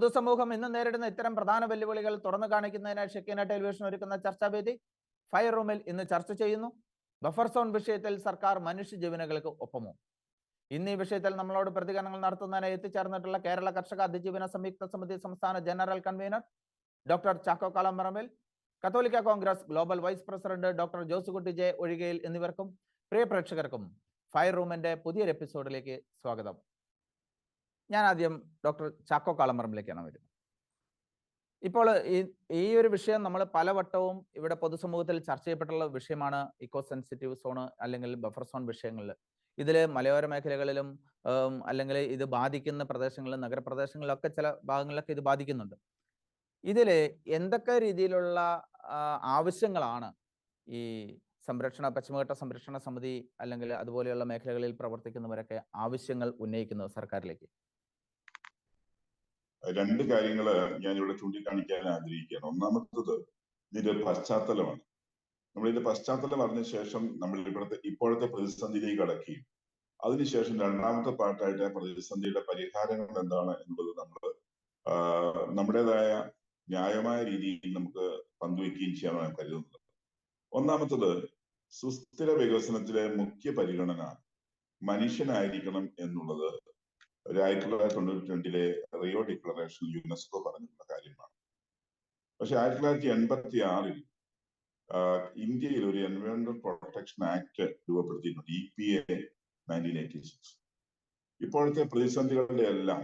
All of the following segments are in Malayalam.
പൊതുസമൂഹം ഇന്ന് നേരിടുന്ന ഇത്തരം പ്രധാന വെല്ലുവിളികൾ തുറന്നു കാണിക്കുന്നതിനായി ഷെക്കീന ടെലിവിഷൻ ഒരുക്കുന്ന ചർച്ചാവേദി ഫയർ റൂമിൽ ഇന്ന് ചർച്ച ചെയ്യുന്നു. ബഫർ സോൺ വിഷയത്തിൽ സർക്കാർ മനുഷ്യജീവനുകൾക്ക് ഒപ്പമോ? ഇന്ന് ഈ വിഷയത്തിൽ നമ്മളോട് പ്രതികരണങ്ങൾ നടത്തുന്നതിനായി എത്തിച്ചേർന്നിട്ടുള്ള കേരള കർഷക അതിജീവന സംയുക്ത സമിതി സംസ്ഥാന general convener doctor Chacko Kalamparambil, കത്തോലിക്ക Congress global vice president doctor Josekutty J Ozhikayil എന്നിവർക്കും പ്രിയ പ്രേക്ഷകർക്കും ഫയർ റൂമിന്റെ പുതിയൊരു എപ്പിസോഡിലേക്ക് സ്വാഗതം. ഞാൻ ആദ്യം ഡോക്ടർ ചാക്കോ കാളമ്പറമ്പിലേക്കാണ് വരുന്നത്. ഇപ്പോൾ ഈ ഒരു വിഷയം നമ്മൾ പലവട്ടവും ഇവിടെ പൊതുസമൂഹത്തിൽ ചർച്ച ചെയ്യപ്പെട്ടുള്ള വിഷയമാണ്. ഇക്കോ സെൻസിറ്റീവ് സോണ് അല്ലെങ്കിൽ ബഫർ സോൺ വിഷയങ്ങളിൽ ഇതിൽ മലയോര മേഖലകളിലും അല്ലെങ്കിൽ ഇത് ബാധിക്കുന്ന പ്രദേശങ്ങളിലും നഗരപ്രദേശങ്ങളിലൊക്കെ ചില ഭാഗങ്ങളിലൊക്കെ ഇത് ബാധിക്കുന്നുണ്ട്. ഇതിൽ എന്തൊക്കെ രീതിയിലുള്ള ആവശ്യങ്ങളാണ് ഈ പശ്ചിമഘട്ട സംരക്ഷണ സമിതി അല്ലെങ്കിൽ അതുപോലെയുള്ള മേഖലകളിൽ പ്രവർത്തിക്കുന്നവരൊക്കെ ആവശ്യങ്ങൾ ഉന്നയിക്കുന്നത് സർക്കാരിലേക്ക്? രണ്ട് കാര്യങ്ങൾ ഞാൻ ഇവിടെ ചൂണ്ടിക്കാണിക്കാൻ ആഗ്രഹിക്കുകയാണ്. ഒന്നാമത്തത് ഇതിന്റെ പശ്ചാത്തലമാണ്. നമ്മൾ ഇതിന്റെ പശ്ചാത്തലം അറിഞ്ഞ ശേഷം നമ്മൾ ഇപ്പോഴത്തെ പ്രതിസന്ധിയിലേക്ക് കടക്കുകയും അതിനുശേഷം രണ്ടാമത്തെ പാർട്ടായിട്ട് പ്രതിസന്ധിയുടെ പരിഹാരങ്ങൾ എന്താണ് എന്നുള്ളത് നമ്മൾ നമ്മുടേതായ ന്യായമായ രീതിയിൽ നമുക്ക് പങ്കുവെക്കുകയും ചെയ്യാനാണ് ഞാൻ കരുതുന്നത്. ഒന്നാമത്തത്, സുസ്ഥിര വികസനത്തിലെ മുഖ്യ പരിഗണന മനുഷ്യനായിരിക്കണം എന്നുള്ളത് 1992 റിയോ ഡിക്ലറേഷൻ യുനെസ്കോ പറഞ്ഞിട്ടുള്ള കാര്യമാണ്. പക്ഷെ 1986 ഇന്ത്യയിൽ ഒരു എൻവയോൺമെന്റൽ പ്രൊട്ടക്ഷൻ ആക്ട് രൂപപ്പെടുത്തിയിട്ടുണ്ട്, EPA 1986. ഇപ്പോഴത്തെ പ്രതിസന്ധികളുടെ എല്ലാം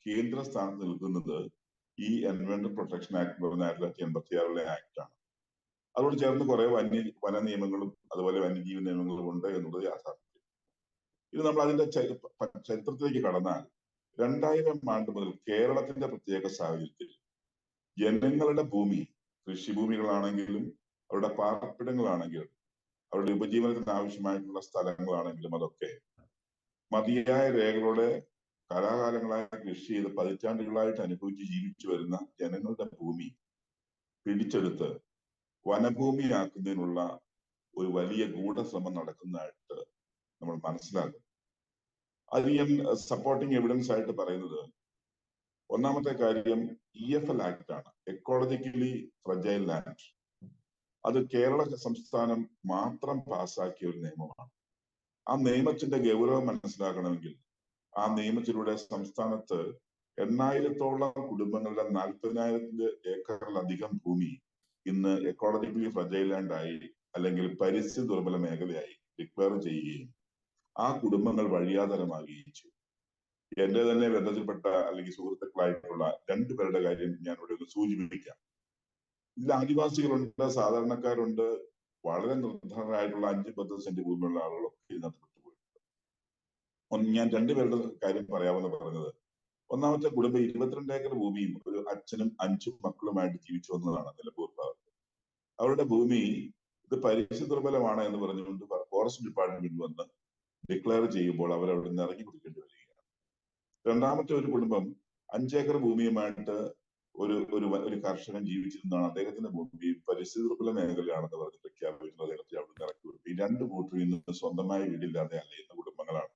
കേന്ദ്ര സ്ഥാനത്ത് നിൽക്കുന്നത് ഈ എൻവയോൺമെന്റൽ പ്രൊട്ടക്ഷൻ ആക്ട് പറഞ്ഞ 1986 ആക്ടാണ്. അതോട് ചേർന്ന് കുറെ വന നിയമങ്ങളും അതുപോലെ വന്യജീവി നിയമങ്ങളും ഉണ്ട് എന്നുള്ളത് യാഥാർത്ഥ്യം. ഇത് നമ്മൾ അതിന്റെ ചരിത്രത്തിലേക്ക് കടന്നാൽ 2000 ആണ്ട് മുതൽ കേരളത്തിന്റെ പ്രത്യേക സാഹചര്യത്തിൽ ജനങ്ങളുടെ ഭൂമി, കൃഷിഭൂമികളാണെങ്കിലും അവരുടെ പാർപ്പിടങ്ങളാണെങ്കിലും അവരുടെ ഉപജീവനത്തിന് ആവശ്യമായിട്ടുള്ള സ്ഥലങ്ങളാണെങ്കിലും അതൊക്കെ മതിയായ രേഖകളോടെ കാലാകാലങ്ങളായി കൃഷി ചെയ്ത് പതിറ്റാണ്ടുകളായിട്ട് അനുഭവിച്ച് ജീവിച്ചു വരുന്ന ജനങ്ങളുടെ ഭൂമി പിടിച്ചെടുത്ത് വനഭൂമിയാക്കുന്നതിനുള്ള ഒരു വലിയ ഗൂഢശ്രമം നടക്കുന്നതായിട്ട് നമ്മൾ മനസ്സിലാക്കും. അത് ഞാൻ സപ്പോർട്ടിങ് എവിഡൻസ് ആയിട്ട് പറയുന്നത്, ഒന്നാമത്തെ കാര്യം EFL ആക്ട് ആണ്, എക്കോളജിക്കലി ഫ്രജൈൽ ലാൻഡ്. അത് കേരള സംസ്ഥാനം മാത്രം പാസ്സാക്കിയ ഒരു നിയമമാണ്. ആ നിയമത്തിന്റെ ഗൗരവം മനസ്സിലാക്കണമെങ്കിൽ ആ നിയമത്തിലൂടെ സംസ്ഥാനത്ത് 8000-ഓളം കുടുംബങ്ങളുടെ 40,000 ഏക്കറിലധികം ഭൂമി ഇന്ന് എക്കോളജിക്കലി ഫ്രജൈൽ ലാൻഡ് ആയി അല്ലെങ്കിൽ പരിസ്ഥിതി ദുർബല മേഖലയായി ഡിക്ലെയർ ചെയ്യുകയും ആ കുടുംബങ്ങൾ വഴിയാധാരമാകുകയും ചെയ്തു. എന്റെ തന്നെ ബന്ധത്തിൽപ്പെട്ട അല്ലെങ്കിൽ സുഹൃത്തുക്കളായിട്ടുള്ള 2 പേരുടെ കാര്യം ഞാൻ ഇവിടെ ഒന്ന് സൂചിപ്പിക്കാം. ഇതിൽ ആദിവാസികളുണ്ട്, സാധാരണക്കാരുണ്ട്, വളരെ നിർധനരായിട്ടുള്ള 5-10 സെന്റ് ഭൂമിയുള്ള ആളുകളൊക്കെ ഇതിനകത്ത് പെട്ടുപോയിട്ടുണ്ട്. ഞാൻ 2 പേരുടെ കാര്യം പറയാമെന്ന് പറഞ്ഞത്, ഒന്നാമത്തെ കുടുംബം 22 ഏക്കർ ഭൂമിയും ഒരു അച്ഛനും 5 മക്കളുമായിട്ട് ജീവിച്ചു വന്നതാണ് നിലമ്പൂർ ഭാഗത്ത്. അവരുടെ ഭൂമി ഇത് പരിസ്ഥിതി ദുർബലമാണ് എന്ന് പറഞ്ഞുകൊണ്ട് ഫോറസ്റ്റ് ഡിപ്പാർട്ട്മെന്റ് വന്ന് ഡിക്ലെയർ ചെയ്യുമ്പോൾ അവരവിടെ നിന്ന് ഇറങ്ങി കൊടുക്കേണ്ടി വരികയാണ്. രണ്ടാമത്തെ ഒരു കുടുംബം 5 ഏക്കർ ഭൂമിയുമായിട്ട് ഒരു കർഷകൻ ജീവിച്ചിരുന്നതാണ്. അദ്ദേഹത്തിന്റെ ഭൂമി പരിസ്ഥിതി ദുർബല മേഖലയാണെന്ന് പറഞ്ഞ് പ്രഖ്യാപിക്കുന്നത് അദ്ദേഹത്തെ അവിടെ നിന്ന് ഇറക്കി കൊടുക്കും. ഈ 2 കൂട്ടരും ഇന്ന് സ്വന്തമായ വീടില്ലാതെ അലയുന്ന കുടുംബങ്ങളാണ്.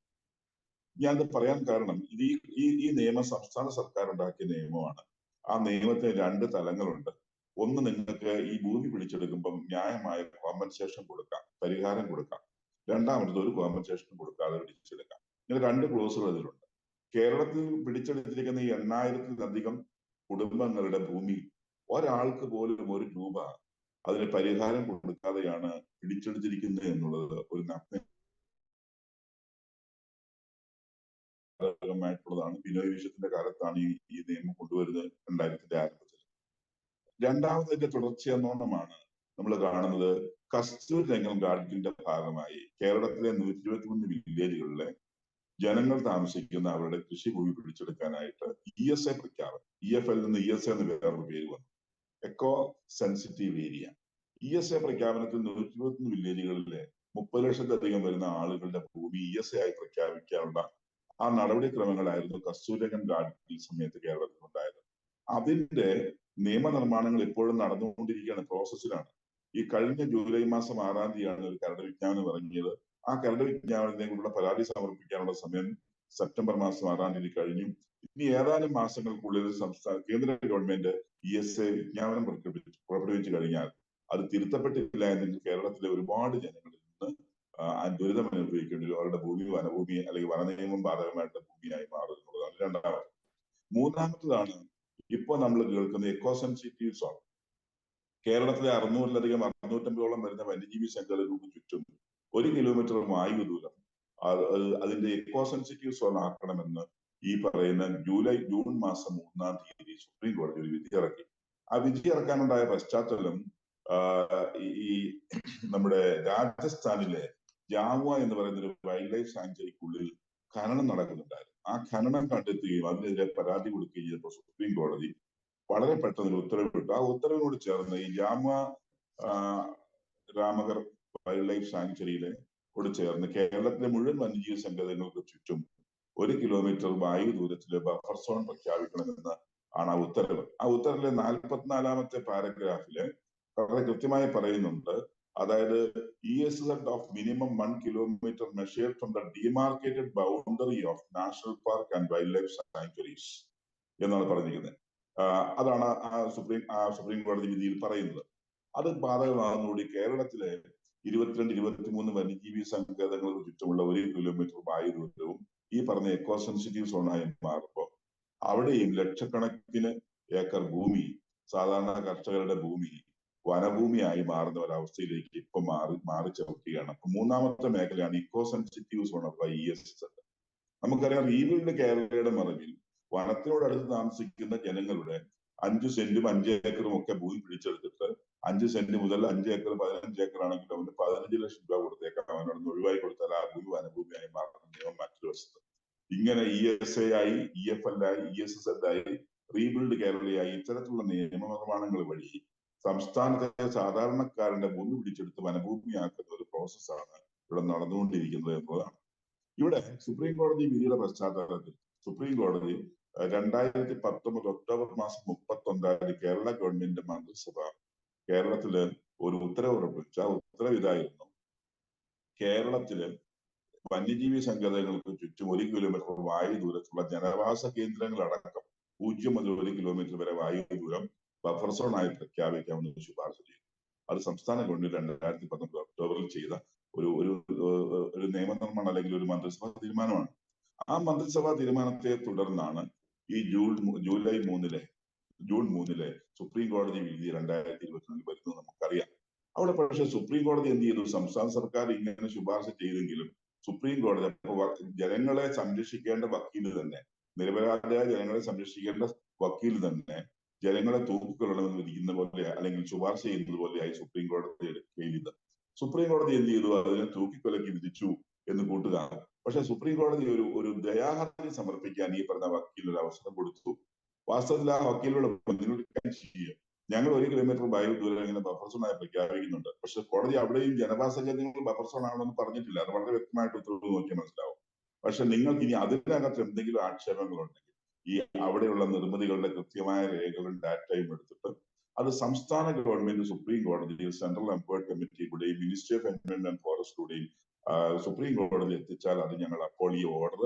ഞാനത് പറയാൻ കാരണം, ഈ നിയമം സംസ്ഥാന സർക്കാർ ഉണ്ടാക്കിയ നിയമമാണ്. ആ നിയമത്തിന് 2 തലങ്ങളുണ്ട്. ഒന്ന്, നിങ്ങൾക്ക് ഈ ഭൂമി പിടിച്ചെടുക്കുമ്പം ന്യായമായ കോമ്പൻസേഷൻ കൊടുക്കാം, പരിഹാരം കൊടുക്കാം. രണ്ടാമത് ഒരു കോമ്പൻസേഷൻ കൊടുക്കാതെ പിടിച്ചെടുക്കാം. ഇങ്ങനെ 2 ക്ലോസുകൾ അതിലുണ്ട്. കേരളത്തിൽ പിടിച്ചെടുത്തിരിക്കുന്ന ഈ 8000-ലധികം കുടുംബങ്ങളുടെ ഭൂമി ഒരാൾക്ക് പോലും 1 രൂപ അതിന് പരിഹാരം കൊടുക്കാതെയാണ് പിടിച്ചെടുത്തിരിക്കുന്നത് എന്നുള്ളത് ഒരു ായിട്ടുള്ളതാണ്. ബിനോയ് വിശ്വത്തിന്റെ കാലത്താണ് ഈ നിയമം കൊണ്ടുവരുന്നത് 2000-ന്റെ ആരംഭത്തിൽ. രണ്ടാമതിന്റെ തുടർച്ചയെന്നോണമാണ് നമ്മൾ കാണുന്നത് കസ്തൂരി രംഗൻ ഗാഡ്ഗിലിന്റെ ഭാഗമായി കേരളത്തിലെ 123 വില്ലേജുകളിലെ ജനങ്ങൾ താമസിക്കുന്ന അവരുടെ കൃഷിഭൂമി പിടിച്ചെടുക്കാനായിട്ട് ESA പ്രഖ്യാപനം. EFL നിന്ന് ESA എന്ന് വേറൊരു പേര് വന്നു, എക്കോ സെൻസിറ്റീവ് ഏരിയ. ESA പ്രഖ്യാപനത്തിൽ 123 വില്ലേജുകളിലെ 30 ലക്ഷത്തിലധികം വരുന്ന ആളുകളുടെ ഭൂമി ESA ആയി പ്രഖ്യാപിക്കാനുള്ള ആ നടപടിക്രമങ്ങളായിരുന്നു കസ്തൂരി രംഗൻ ഗാഡ്ഗിൽ സമയത്ത് കേരളത്തിൽ ഉണ്ടായത്. അതിന്റെ നിയമനിർമ്മാണങ്ങൾ ഇപ്പോഴും നടന്നുകൊണ്ടിരിക്കുകയാണ്, പ്രോസസ്സിലാണ്. ഈ കഴിഞ്ഞ ജൂലൈ മാസം 6-ാം തീയതിയാണ് ഒരു കരട് വിജ്ഞാപനം ഇറങ്ങിയത്. ആ കരട് വിജ്ഞാപനത്തിനെക്കുറിച്ചുള്ള പരാതി സമർപ്പിക്കാനുള്ള സമയം സെപ്റ്റംബർ മാസം 6-ാം തീയതി കഴിഞ്ഞു. ഇനി ഏതാനും മാസങ്ങൾക്കുള്ളിൽ കേന്ദ്ര ഗവൺമെന്റ് ESA വിജ്ഞാപനം പുറപ്പെടുവിച്ചു കഴിഞ്ഞാൽ അത് തിരുത്തപ്പെട്ടില്ല എങ്കിൽ കേരളത്തിലെ ഒരുപാട് ജനങ്ങളിൽ നിന്ന് ദുരിതം അനുഭവിക്കേണ്ടി വരും. അവരുടെ ഭൂമി വനഭൂമി അല്ലെങ്കിൽ വനനിയമം ബാധകമായിട്ടുള്ള ഭൂമിയായി മാറുന്നതാണ് രണ്ടാമത്. മൂന്നാമത്തതാണ് ഇപ്പൊ നമ്മൾ കേൾക്കുന്ന എക്കോ സെൻസിറ്റീവ് സോൺ. കേരളത്തിലെ 600-ലധികം 650ഓളം വരുന്ന വന്യജീവി സങ്കേതങ്ങൾക്ക് ചുറ്റും 1 കിലോമീറ്റർ വായു ദൂരം അതിന്റെ എക്കോ സെൻസിറ്റീവ് സോൺ ആക്കണമെന്ന് ഈ പറയുന്ന ജൂൺ മാസം 3-ാം തീയതി സുപ്രീം കോടതി ഒരു വിധി ഇറക്കി. ആ വിധി ഇറക്കാനുണ്ടായ പശ്ചാത്തലം ഈ നമ്മുടെ രാജസ്ഥാനിലെ ജാവ എന്ന് പറയുന്ന ഒരു വൈൽഡ് ലൈഫ് സാങ്ച്വറിക്കുള്ളിൽ ഖനനം നടക്കുന്നുണ്ടായിരുന്നു. ആ ഖനനം കണ്ടെത്തുകയും അതിനെതിരെ പരാതി കൊടുക്കുകയും ചെയ്തപ്പോൾ സുപ്രീം കോടതി വളരെ പെട്ടെന്ന് ഒരു ഉത്തരവിട്ടു. ആ ഉത്തരവിനോട് ചേർന്ന് ഈ രാമഗർ വൈൽഡ് ലൈഫ് സാങ്ച്വറിയിലെ കൂടെ ചേർന്ന് കേരളത്തിലെ മുഴുവൻ വന്യജീവി സങ്കേതങ്ങൾക്ക് ചുറ്റും 1 കിലോമീറ്റർ വായു ദൂരത്തിലെ ബഫർ സോൺ പ്രഖ്യാപിക്കണമെന്ന് ആണ് ആ ഉത്തരവ്. ആ ഉത്തരവിലെ 44-ാമത്തെ പാരഗ്രാഫില് വളരെ കൃത്യമായി പറയുന്നുണ്ട്. അതായത് ESZ of minimum 1 kilometre measured from the demarcated boundary of national park and wildlife sanctuaries എന്നാണ് പറഞ്ഞിരിക്കുന്നത്. അതാണ് സുപ്രീം കോടതി വിധിയിൽ പറയുന്നത്. അത് ബാധകമാകുന്നതോടെ കേരളത്തിലെ 22-23 വന്യജീവി സങ്കേതങ്ങൾക്ക് ചുറ്റുമുള്ള 1 കിലോമീറ്റർ വായു ദൂരവും ഈ പറഞ്ഞ എക്കോ സെൻസിറ്റീവ് സോണായി മാറുമ്പോൾ അവിടെയും ലക്ഷക്കണക്കിന് ഏക്കർ ഭൂമി, സാധാരണ കർഷകരുടെ ഭൂമി, വനഭൂമിയായി മാറുന്ന ഒരവസ്ഥയിലേക്ക് ഇപ്പൊ മാറി ചവിട്ടുകയാണ്. അപ്പൊ മൂന്നാമത്തെ മേഖലയാണ് ഇക്കോ സെൻസിറ്റീവ് സോൺ അഥവാ ESZ. നമുക്കറിയാം, റീബിൽഡ് കേരളയുടെ മറവിൽ വനത്തിനോടടുത്ത് താമസിക്കുന്ന ജനങ്ങളുടെ 5 സെന്റും 5 ഏക്കറും ഒക്കെ ഭൂമി പിടിച്ചെടുത്തിട്ട് 5 സെന്റ് മുതൽ 5 ഏക്കർ 15 ഏക്കർ ആണെങ്കിൽ അവന് 15 ലക്ഷം രൂപ കൊടുത്തേക്കാം. അവനോട് ഒഴിവായി കൊടുത്താൽ ആ ഭൂമി വനഭൂമിയായി മാറുന്ന നിയമം മറ്റൊരു വശത്ത്. ഇങ്ങനെ ESA ആയി, EFL ആയി, ESZ ആയി, റീബിൽഡ് കേരളയായി ഇത്തരത്തിലുള്ള നിയമനിർമ്മാണങ്ങൾ വഴി സംസ്ഥാനത്തെ സാധാരണക്കാരന്റെ ഭൂമി പിടിച്ചെടുത്ത് വനഭൂമിയാക്കുന്ന ഒരു പ്രോസസ്സാണ് ഇവിടെ നടന്നുകൊണ്ടിരിക്കുന്നത് എന്നതാണ്. ഇവിടെ സുപ്രീം കോടതി വിധിയുടെ പശ്ചാത്തലത്തിൽ സുപ്രീം കോടതി 2019 ഒക്ടോബർ മാസം 31 കേരള ഗവൺമെന്റ് മന്ത്രിസഭ കേരളത്തില് ഒരു ഉത്തരവ് പുറപ്പെടുവിച്ചു. ആ ഉത്തരവ് ഇതായിരുന്നു: കേരളത്തില് വന്യജീവി സങ്കേതങ്ങൾക്ക് ചുറ്റും 1 കിലോമീറ്റർ വായു ദൂരത്തുള്ള ജനവാസ കേന്ദ്രങ്ങളടക്കം 0 മുതൽ 1 കിലോമീറ്റർ വരെ വായു ദൂരം ബഫർ സോൺ ആയി പ്രഖ്യാപിക്കാമെന്ന് ശുപാർശ ചെയ്തു. അത് സംസ്ഥാന ഗവൺമെന്റ് 2019 ഒക്ടോബറിൽ ചെയ്ത ഒരു നിയമനിർമ്മാണം അല്ലെങ്കിൽ ഒരു മന്ത്രിസഭാ തീരുമാനമാണ്. ആ മന്ത്രിസഭാ തീരുമാനത്തെ തുടർന്നാണ് ഈ ജൂൺ 3-ലെ സുപ്രീം കോടതി വിധി 2022 വരുന്നത് നമുക്കറിയാം. അവിടെ പക്ഷെ സുപ്രീം കോടതി എന്ത് ചെയ്തു? സംസ്ഥാന സർക്കാർ ഇങ്ങനെ ശുപാർശ ചെയ്തെങ്കിലും സുപ്രീം കോടതി ജനങ്ങളെ സംരക്ഷിക്കേണ്ട വക്കീല് തന്നെ, നിരപരാധിയായ ജനങ്ങളെ സംരക്ഷിക്കേണ്ട വക്കീൽ തന്നെ ജനങ്ങളെ തൂക്കിക്കൊള്ളണമെന്ന് വിധിക്കുന്ന പോലെ അല്ലെങ്കിൽ ശുപാർശ ചെയ്യുന്നത് പോലെയായി സുപ്രീം കോടതിയുടെ കയ്യിലിത്. സുപ്രീം കോടതി എന്ത് ചെയ്തു? അതിനെ തൂക്കിക്കൊലയ്ക്ക് വിധിച്ചു എന്ന് കൂട്ടുക. പക്ഷെ സുപ്രീം കോടതി ഒരു ദയാഹർജി സമർപ്പിക്കാൻ ഈ പറഞ്ഞ വക്കീൽ ഒരു അവസരം കൊടുത്തു. വാസ്തവത്തിൽ ആ വക്കീലുകൾ ഞങ്ങൾ 1 കിലോമീറ്റർ വായു ദൂരം ഇങ്ങനെ ബഫർ സോണായി പ്രഖ്യാപിക്കുന്നുണ്ട്. പക്ഷെ കോടതി അവിടെയും ജനവാസ കേന്ദ്രങ്ങൾ ബഫർ സോൺ ആണെന്ന് പറഞ്ഞിട്ടില്ല. അത് വളരെ വ്യക്തമായിട്ട് ഉത്തരവ് നോക്കിയാൽ മനസ്സിലാവും. പക്ഷെ നിങ്ങൾക്ക് ഇനി അതിനകത്ത് എന്തെങ്കിലും ആക്ഷേപങ്ങൾ ഉണ്ടെങ്കിൽ ഈ അവിടെയുള്ള നിർമ്മിതികളുടെ കൃത്യമായ രേഖകളും ഡാറ്റയും എടുത്തിട്ട് അത് സംസ്ഥാന ഗവൺമെന്റ് സുപ്രീം കോടതിയിൽ സെൻട്രൽ എംപവേർഡ് കമ്മിറ്റിയുടെയും മിനിസ്ട്രി ഓഫ് എൻവയോൺമെന്റ് ആൻഡ് ഫോറസ്റ്റിലൂടെയും സുപ്രീം കോടതി എത്തിച്ചാൽ അത് ഞങ്ങൾ അപ്പോൾ ഈ ഓർഡർ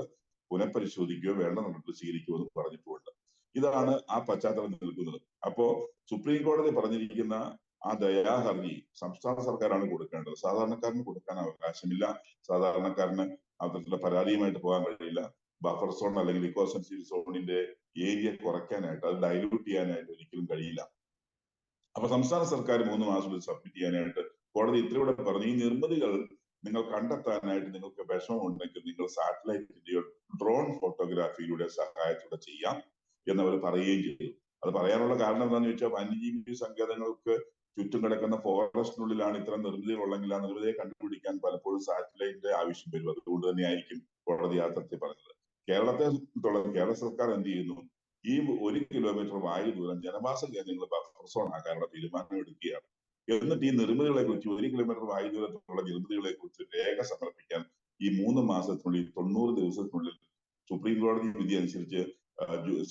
പുനഃപരിശോധിക്കുകയോ വേണ്ട നടപടി സ്വീകരിക്കുമോ എന്ന് പറഞ്ഞിട്ടുമുണ്ട്. ഇതാണ് ആ പശ്ചാത്തലം നിൽക്കുന്നത്. അപ്പോ സുപ്രീം കോടതി പറഞ്ഞിരിക്കുന്ന ആ ദയാഹർജി സംസ്ഥാന സർക്കാരാണ് കൊടുക്കേണ്ടത്. സാധാരണക്കാരന് കൊടുക്കാൻ അവകാശമില്ല. സാധാരണക്കാരന് അത്തരത്തിലുള്ള പരാതിയുമായിട്ട് പോകാൻ കഴിയില്ല. ബഫർ സോൺ അല്ലെങ്കിൽ ഇക്കോ സെൻസിറ്റീവ് സോണിന്റെ ഏരിയ കുറയ്ക്കാനായിട്ട്, അത് ഡൈല്യൂട്ട് ചെയ്യാനായിട്ട് ഒരിക്കലും കഴിയില്ല. അപ്പൊ സംസ്ഥാന സർക്കാർ 3 മാസത്തിൽ സബ്മിറ്റ് ചെയ്യാനായിട്ട് കോടതി ഇത്രയൂടെ പറഞ്ഞു. ഈ നിർമ്മിതികൾ നിങ്ങൾ കണ്ടെത്താനായിട്ട് നിങ്ങൾക്ക് വിഷമമുണ്ടെങ്കിൽ നിങ്ങൾ സാറ്റലൈറ്റിന്റെയോ ഡ്രോൺ ഫോട്ടോഗ്രാഫിയുടെ സഹായത്തോടെ ചെയ്യാം എന്നവർ പറയുകയും ചെയ്തു. അത് പറയാനുള്ള കാരണം എന്താണെന്ന് ചോദിച്ചാൽ, വന്യജീവി സങ്കേതങ്ങൾക്ക് ചുറ്റും കിടക്കുന്ന ഫോറസ്റ്റിനുള്ളിലാണ് ഇത്തരം നിർമ്മിതികൾ ഉള്ളെങ്കിൽ ആ നിർമ്മിതിയെ കണ്ടുപിടിക്കാൻ പലപ്പോഴും സാറ്റലൈറ്റിന്റെ ആവശ്യം വരും. അതുകൊണ്ട് തന്നെയായിരിക്കും കോടതി ആ തരത്തിൽ പറഞ്ഞത്. കേരള സർക്കാർ എന്ത് ചെയ്യുന്നു? ഈ 1 കിലോമീറ്റർ വായു ദൂരം ജനവാസ കേന്ദ്രങ്ങൾ ബഫർ സോൺ ആക്കാനുള്ള തീരുമാനം എടുക്കുകയാണ്. എന്നിട്ട് ഈ നിർമ്മിതികളെ കുറിച്ച് 1 കിലോമീറ്റർ വായു ദൂരത്തിലുള്ള നിർമ്മിതികളെ കുറിച്ച് രേഖ സമർപ്പിക്കാൻ ഈ 3 മാസത്തിനുള്ളിൽ 90 ദിവസത്തിനുള്ളിൽ സുപ്രീം കോടതി വിധി അനുസരിച്ച്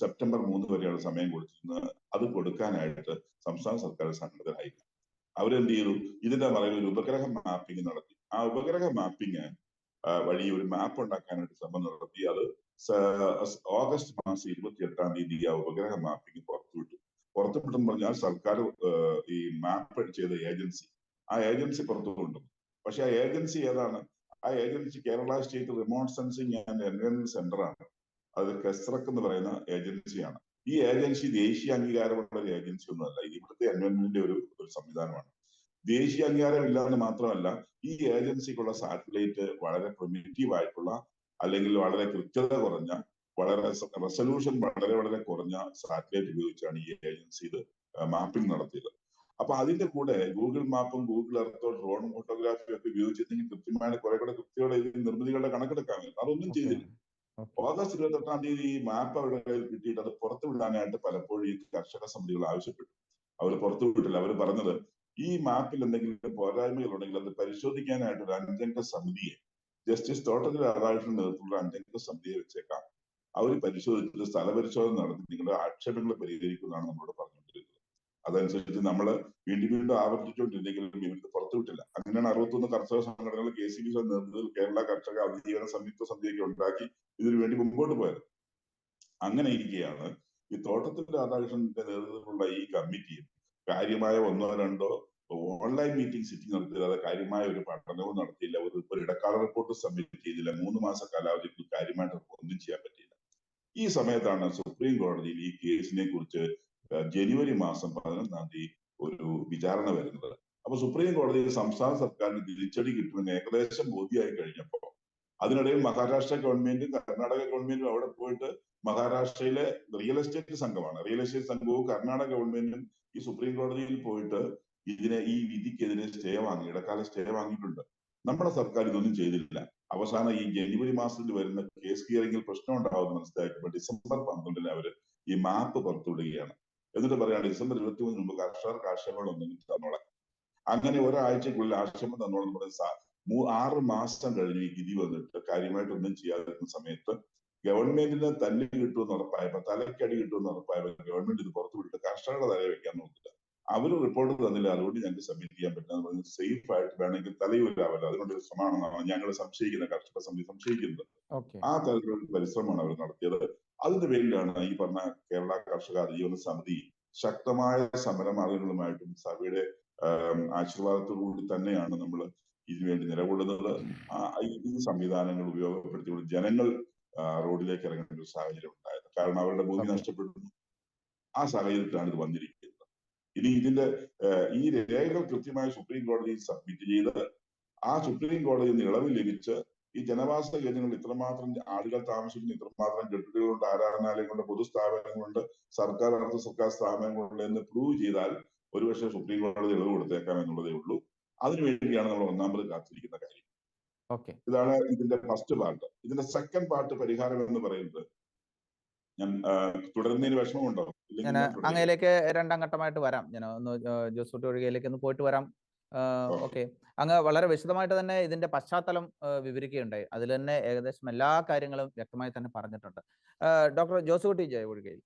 സെപ്റ്റംബർ 3 വരെയാണ് സമയം കൊടുത്തിരുന്നത്. അത് കൊടുക്കാനായിട്ട് സംസ്ഥാന സർക്കാർ സന്നദ്ധരായി. അവരെന്ത് ചെയ്തു? ഇതിന്റെ മറവിൽ ഒരു ഉപഗ്രഹ മാപ്പിംഗ് നടത്തി. ആ ഉപഗ്രഹ മാപ്പിംഗ് വഴി ഒരു മാപ്പ് ഉണ്ടാക്കാനായിട്ട് ശ്രമം നടത്തി. അത് ഓഗസ്റ്റ് മാസം 28-ാം തീയതി ആ ഉപഗ്രഹ മാപ്പിംഗ് പുറത്തുവിട്ടു. പുറത്തുവിട്ടെന്ന് പറഞ്ഞാൽ സർക്കാർ ഈ മാപ്പ് ചെയ്ത ഏജൻസി, ആ ഏജൻസി പുറത്തുകൊണ്ടു. പക്ഷെ ആ ഏജൻസി ഏതാണ്? ആ agency Kerala state remote sensing and environment centre ആണ്. അത് കെസ്റക് എന്ന് പറയുന്ന ഏജൻസിയാണ്. ഈ ഏജൻസി ദേശീയ അംഗീകാരമുള്ള ഒരു ഏജൻസി ഒന്നുമല്ല. ഇത് ഇവിടുത്തെ എൻവയോൺമെന്റിന്റെ ഒരു സംവിധാനമാണ്. ദേശീയ അംഗീകാരം ഇല്ലാന്ന് മാത്രമല്ല, ഈ ഏജൻസിക്കുള്ള സാറ്റലൈറ്റ് വളരെ പ്രിമിറ്റീവ് ആയിട്ടുള്ള, അല്ലെങ്കിൽ വളരെ കൃത്യത കുറഞ്ഞ, വളരെ റെസൊല്യൂഷൻ വളരെ കുറഞ്ഞ സാറ്റലൈറ്റ് ഉപയോഗിച്ചാണ് ഈ ഏജൻസി ഇത് മാപ്പിംഗ് നടത്തിയത്. അപ്പൊ അതിന്റെ കൂടെ ഗൂഗിൾ മാപ്പും ഗൂഗിൾ എർത്തോ ഡ്രോൺ ഫോട്ടോഗ്രാഫിയും ഒക്കെ ഉപയോഗിച്ചിട്ടുണ്ടെങ്കിൽ കൃത്യമായ കുറെ കൂടെ കൃത്യതയോടെ നിർമ്മിതികളുടെ കണക്കെടുക്കാമെന്ന്. അതൊന്നും ചെയ്തില്ല. ഓഗസ്റ്റ് 28-ാം തീയതി ഈ മാപ്പ് അവരുടെ കയ്യിൽ കിട്ടിയിട്ട് അത് പുറത്തുവിടാനായിട്ട് പലപ്പോഴും ഈ കർഷക സമിതികൾ ആവശ്യപ്പെട്ടു. അവർ പുറത്തുവിട്ടില്ല. അവർ പറഞ്ഞത് ഈ മാപ്പിൽ എന്തെങ്കിലും പോരായ്മകളുണ്ടെങ്കിൽ അത് പരിശോധിക്കാനായിട്ട് ഒരു 5-അംഗ സമിതിയെ, ജസ്റ്റിസ് തോട്ടത്തിൽ രാധാകൃഷ്ണൻ നേതൃത്വത്തിലുള്ള 5-അംഗ സമിതിയെ വെച്ചേക്കാം. അവർ പരിശോധിച്ചിട്ട് സ്ഥലപരിശോധന നടത്തി നിങ്ങളുടെ ആക്ഷേപങ്ങൾ പരിഹരിക്കുന്നതാണ് നമ്മളോട് പറഞ്ഞുകൊണ്ടിരുന്നത്. അതനുസരിച്ച് നമ്മൾ വീണ്ടും ആവർത്തിച്ചുകൊണ്ടിരുന്നെങ്കിലും ഇവർക്ക് പുറത്തുവിട്ടില്ല. അങ്ങനെയാണ് 61 കർഷക സംഘടനകൾ KCB നേതൃത്വത്തിൽ കേരള കർഷക അതിജീവന സംയുക്ത സമിതിയൊക്കെ ഉണ്ടാക്കി ഇതിനു വേണ്ടി മുമ്പോട്ട് പോയത്. അങ്ങനെ ഇരിക്കുകയാണ് ഈ തോട്ടത്തിൽ രാധാകൃഷ്ണന്റെ നേതൃത്വത്തിലുള്ള ഈ കമ്മിറ്റിയും കാര്യമായ 1-2 ഓൺലൈൻ മീറ്റിംഗ് സിറ്റിംഗ് നടത്തിയത്, കാര്യമായ ഒരു പഠനവും നടത്തിയില്ല, ഒരു ഇടക്കാല റിപ്പോർട്ട് സബ്മിറ്റ് ചെയ്തില്ല. 3 മാസ കാലാവധിക്ക് കാര്യമായിട്ട് ഒന്നും ചെയ്യാൻ പറ്റിയില്ല. ഈ സമയത്താണ് സുപ്രീം കോടതിയിൽ ഈ കേസിനെ കുറിച്ച് ജനുവരി മാസം 11-ാം തീയതി ഒരു വിചാരണ വരുന്നത്. അപ്പൊ സുപ്രീം കോടതിയിൽ സംസ്ഥാന സർക്കാരിന് തിരിച്ചടി കിട്ടുമെന്ന് ഏകദേശം ബോധ്യമായി കഴിഞ്ഞപ്പോ, അതിനിടയിൽ മഹാരാഷ്ട്ര ഗവൺമെന്റും കർണാടക ഗവൺമെന്റും അവിടെ പോയിട്ട്, മഹാരാഷ്ട്രയിലെ റിയൽ എസ്റ്റേറ്റ് സംഘമാണ്, റിയൽ എസ്റ്റേറ്റ് സംഘവും കർണാടക ഗവൺമെന്റും ഈ സുപ്രീം കോടതിയിൽ പോയിട്ട് ഈ വിധിക്കെതിരെ ഇടക്കാല സ്റ്റേ വാങ്ങിയിട്ടുണ്ട്. നമ്മുടെ സർക്കാർ ഇതൊന്നും ചെയ്തില്ല. അവസാനം ഈ ജനുവരി മാസത്തിൽ വരുന്ന കേസ് ഹിയറിംഗിൽ പ്രശ്നം ഉണ്ടാവുമെന്ന് മനസ്സിലാക്കിയപ്പോൾ ഡിസംബർ 12-ന് അവര് ഈ മാപ്പ് പുറത്തുവിടുകയാണ്. എന്നിട്ട് പറയാണ് ഡിസംബർ 23 മുമ്പ് കർഷകർക്ക് ആക്ഷേപങ്ങളൊന്നും തന്നോളാം. അങ്ങനെ ഒരാഴ്ചക്കുള്ളിൽ ആക്ഷേപം തന്നോളം പറയുന്ന 6 മാസം കഴിഞ്ഞ് ഈ വിധി വന്നിട്ട് കാര്യമായിട്ടൊന്നും ചെയ്യാതിരുന്ന സമയത്ത് ഗവൺമെന്റിന് തല്ല് കിട്ടുമെന്ന് ഉറപ്പായപ്പോ, തലയ്ക്കടി കിട്ടുമെന്ന് ഉറപ്പായപ്പോ ഗവൺമെന്റ് ഇത് പുറത്തുവിട്ട് കർഷകരുടെ തലയെ വെക്കാൻ നോക്കില്ല. അവര് റിപ്പോർട്ട് തന്നില്ല, അതുകൊണ്ട് ഞങ്ങൾക്ക് സബ്മിറ്റ് ചെയ്യാൻ പറ്റുന്ന സേഫ് ആയിട്ട് വേണമെങ്കിൽ തലയൂരാവല്ലോ, അതിനൊരു ശ്രമമാണെന്നാണ് ഞങ്ങൾ സംശയിക്കുന്നത്, കർഷക സമിതി സംശയിക്കുന്നത്. ആ തരത്തിലുള്ള പരിശ്രമമാണ് അവർ നടത്തിയത്. അതിന്റെ പേരിലാണ് ഈ പറഞ്ഞ കേരള കർഷക അതിജീവന സമിതി ശക്തമായ സമരമാർഗങ്ങളുമായിട്ടും സഭയുടെ ആശീർവാദത്തോടുകൂടി തന്നെയാണ് നമ്മൾ ഇതിനുവേണ്ടി നിലകൊള്ളുന്നത്. ഈ സംവിധാനങ്ങൾ ഉപയോഗപ്പെടുത്തിക്കൊണ്ട് ജനങ്ങൾ റോഡിലേക്ക് ഇറങ്ങേണ്ട ഒരു സാഹചര്യം ഉണ്ടായത്. കാരണം അവരുടെ ഭൂമി നഷ്ടപ്പെടുന്നു. ആ സാഹചര്യത്തിലാണ് ഇത് വന്നിരിക്കുന്നത്. ഇനി ഇതിന്റെ ഈ രേഖകൾ കൃത്യമായി സുപ്രീം കോടതിയിൽ സബ്മിറ്റ് ചെയ്ത് ആ സുപ്രീം കോടതിയിൽ നിന്ന് ഇളവ് ലഭിച്ച് ഈ ജനവാസ കേന്ദ്രങ്ങളിൽ ഇത്രമാത്രം ആളുകൾ താമസിക്കുന്ന, ഇത്രമാത്രം കെട്ടിടങ്ങളുണ്ട്, ആരാധനാലയങ്ങളുണ്ട്, പൊതുസ്ഥാപനങ്ങളുണ്ട്, സർക്കാർ അർദ്ധ സർക്കാർ സ്ഥാപനങ്ങളുണ്ട് എന്ന് പ്രൂവ് ചെയ്താൽ ഒരുപക്ഷെ സുപ്രീം കോടതി ഇളവ് കൊടുത്തേക്കാം എന്നുള്ളതേ ഉള്ളൂ. അതിനുവേണ്ടിയാണ് നമ്മൾ ഒന്നാമത് കാത്തിരിക്കുന്ന കാര്യം. ഇതാണ് ഇതിന്റെ ഫസ്റ്റ് പാർട്ട്. ഇതിന്റെ സെക്കൻഡ് പാർട്ട് പരിഹാരം എന്ന് പറയുന്നത്, ഞാൻ തുടരുന്നതിന് വിഷമമുണ്ടോ? ഞാൻ അങ്ങയിലേക്ക് 2-ാം ഘട്ടമായിട്ട് വരാം. ഞാൻ ഒന്ന് ജോസൂട്ടി ഒഴികയിലേക്ക് ഒന്ന് പോയിട്ട് വരാം. ഓക്കെ, അങ്ങ് വളരെ വിശദമായിട്ട് തന്നെ ഇതിന്റെ പശ്ചാത്തലം വിവരിക്കുകയുണ്ടായി. അതിൽ തന്നെ ഏകദേശം എല്ലാ കാര്യങ്ങളും വ്യക്തമായി തന്നെ പറഞ്ഞിട്ടുണ്ട്. ഡോക്ടർ ജോസൂട്ടി ഒഴികയിൽ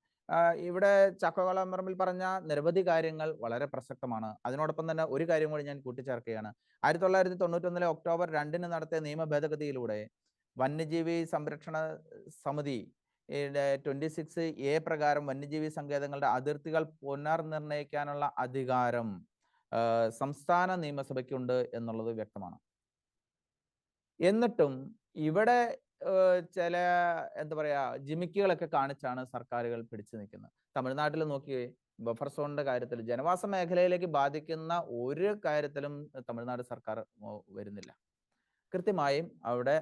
ഇവിടെ ചക്കോളംപറമ്പിൽ പറഞ്ഞ നിരവധി കാര്യങ്ങൾ വളരെ പ്രസക്തമാണ്. അതിനോടൊപ്പം തന്നെ ഒരു കാര്യം കൂടി ഞാൻ കൂട്ടിച്ചേർക്കുകയാണ്. 1991 ഒക്ടോബർ 2-ന് നടത്തിയ നിയമ ഭേദഗതിയിലൂടെ വന്യജീവി സംരക്ഷണ സമിതി 26A പ്രകാരം വന്യജീവി സങ്കേതങ്ങളുടെ അതിർത്തികൾ പുനർനിർണയിക്കാനുള്ള അധികാരം സംസ്ഥാന നിയമസഭയ്ക്കുണ്ട് എന്നുള്ളത് വ്യക്തമാണ്. എന്നിട്ടും ഇവിടെ ചില എന്താ പറയാ ജിമിക്കുകളൊക്കെ കാണിച്ചാണ് സർക്കാരുകൾ പിടിച്ചു നിൽക്കുന്നത്. തമിഴ്നാട്ടിൽ നോക്കിയേ, ബഫർ സോണിന്റെ കാര്യത്തിൽ ജനവാസ മേഖലയിലേക്ക് ബാധിക്കുന്ന ഒരു കാര്യത്തിലും തമിഴ്നാട് സർക്കാർ വരുന്നില്ല. കൃത്യമായും അവിടെ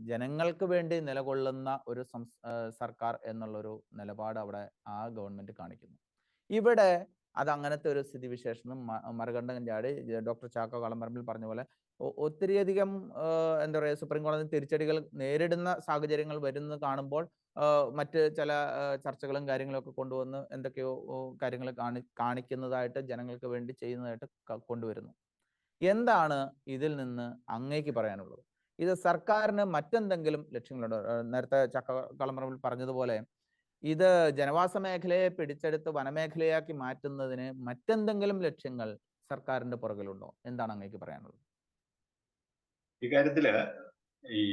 ജനങ്ങൾക്ക് വേണ്ടി നിലകൊള്ളുന്ന ഒരു സർക്കാർ എന്നുള്ളൊരു നിലപാട് അവിടെ ആ ഗവൺമെന്റ് കാണിക്കുന്നു. ഇവിടെ അത് അങ്ങനത്തെ ഒരു സ്ഥിതിവിശേഷം മറുകണ്ഠം ചാടി ഡോക്ടർ ചാക്കോ കളംപറമ്പിൽ പറഞ്ഞ പോലെ ഒത്തിരിയധികം എന്താ പറയുക സുപ്രീം കോടതി തിരിച്ചടികൾ നേരിടുന്ന സാഹചര്യങ്ങൾ വരുന്നത് കാണുമ്പോൾ മറ്റ് ചില ചർച്ചകളും കാര്യങ്ങളൊക്കെ കൊണ്ടുവന്ന് എന്തൊക്കെയോ കാര്യങ്ങൾ കാണിക്കുന്നതായിട്ട് ജനങ്ങൾക്ക് വേണ്ടി ചെയ്യുന്നതായിട്ട് കൊണ്ടുവരുന്നു. എന്താണ് ഇതിൽ നിന്ന് അങ്ങേക്ക് പറയാനുള്ളത്? ഇത് സർക്കാരിന് മറ്റെന്തെങ്കിലും ലക്ഷ്യങ്ങളുണ്ടോ? നേരത്തെ കളംപറമ്പിൽ പറഞ്ഞതുപോലെ ഇത് ജനവാസ മേഖലയെ പിടിച്ചെടുത്ത് വനമേഖലയാക്കി മാറ്റുന്നതിന് മറ്റെന്തെങ്കിലും ലക്ഷ്യങ്ങൾ സർക്കാരിന്റെ പുറകിലുണ്ടോ? എന്താണ് അങ്ങേക്ക് പറയാനുള്ളത്? ഇക്കാര്യത്തില് ഈ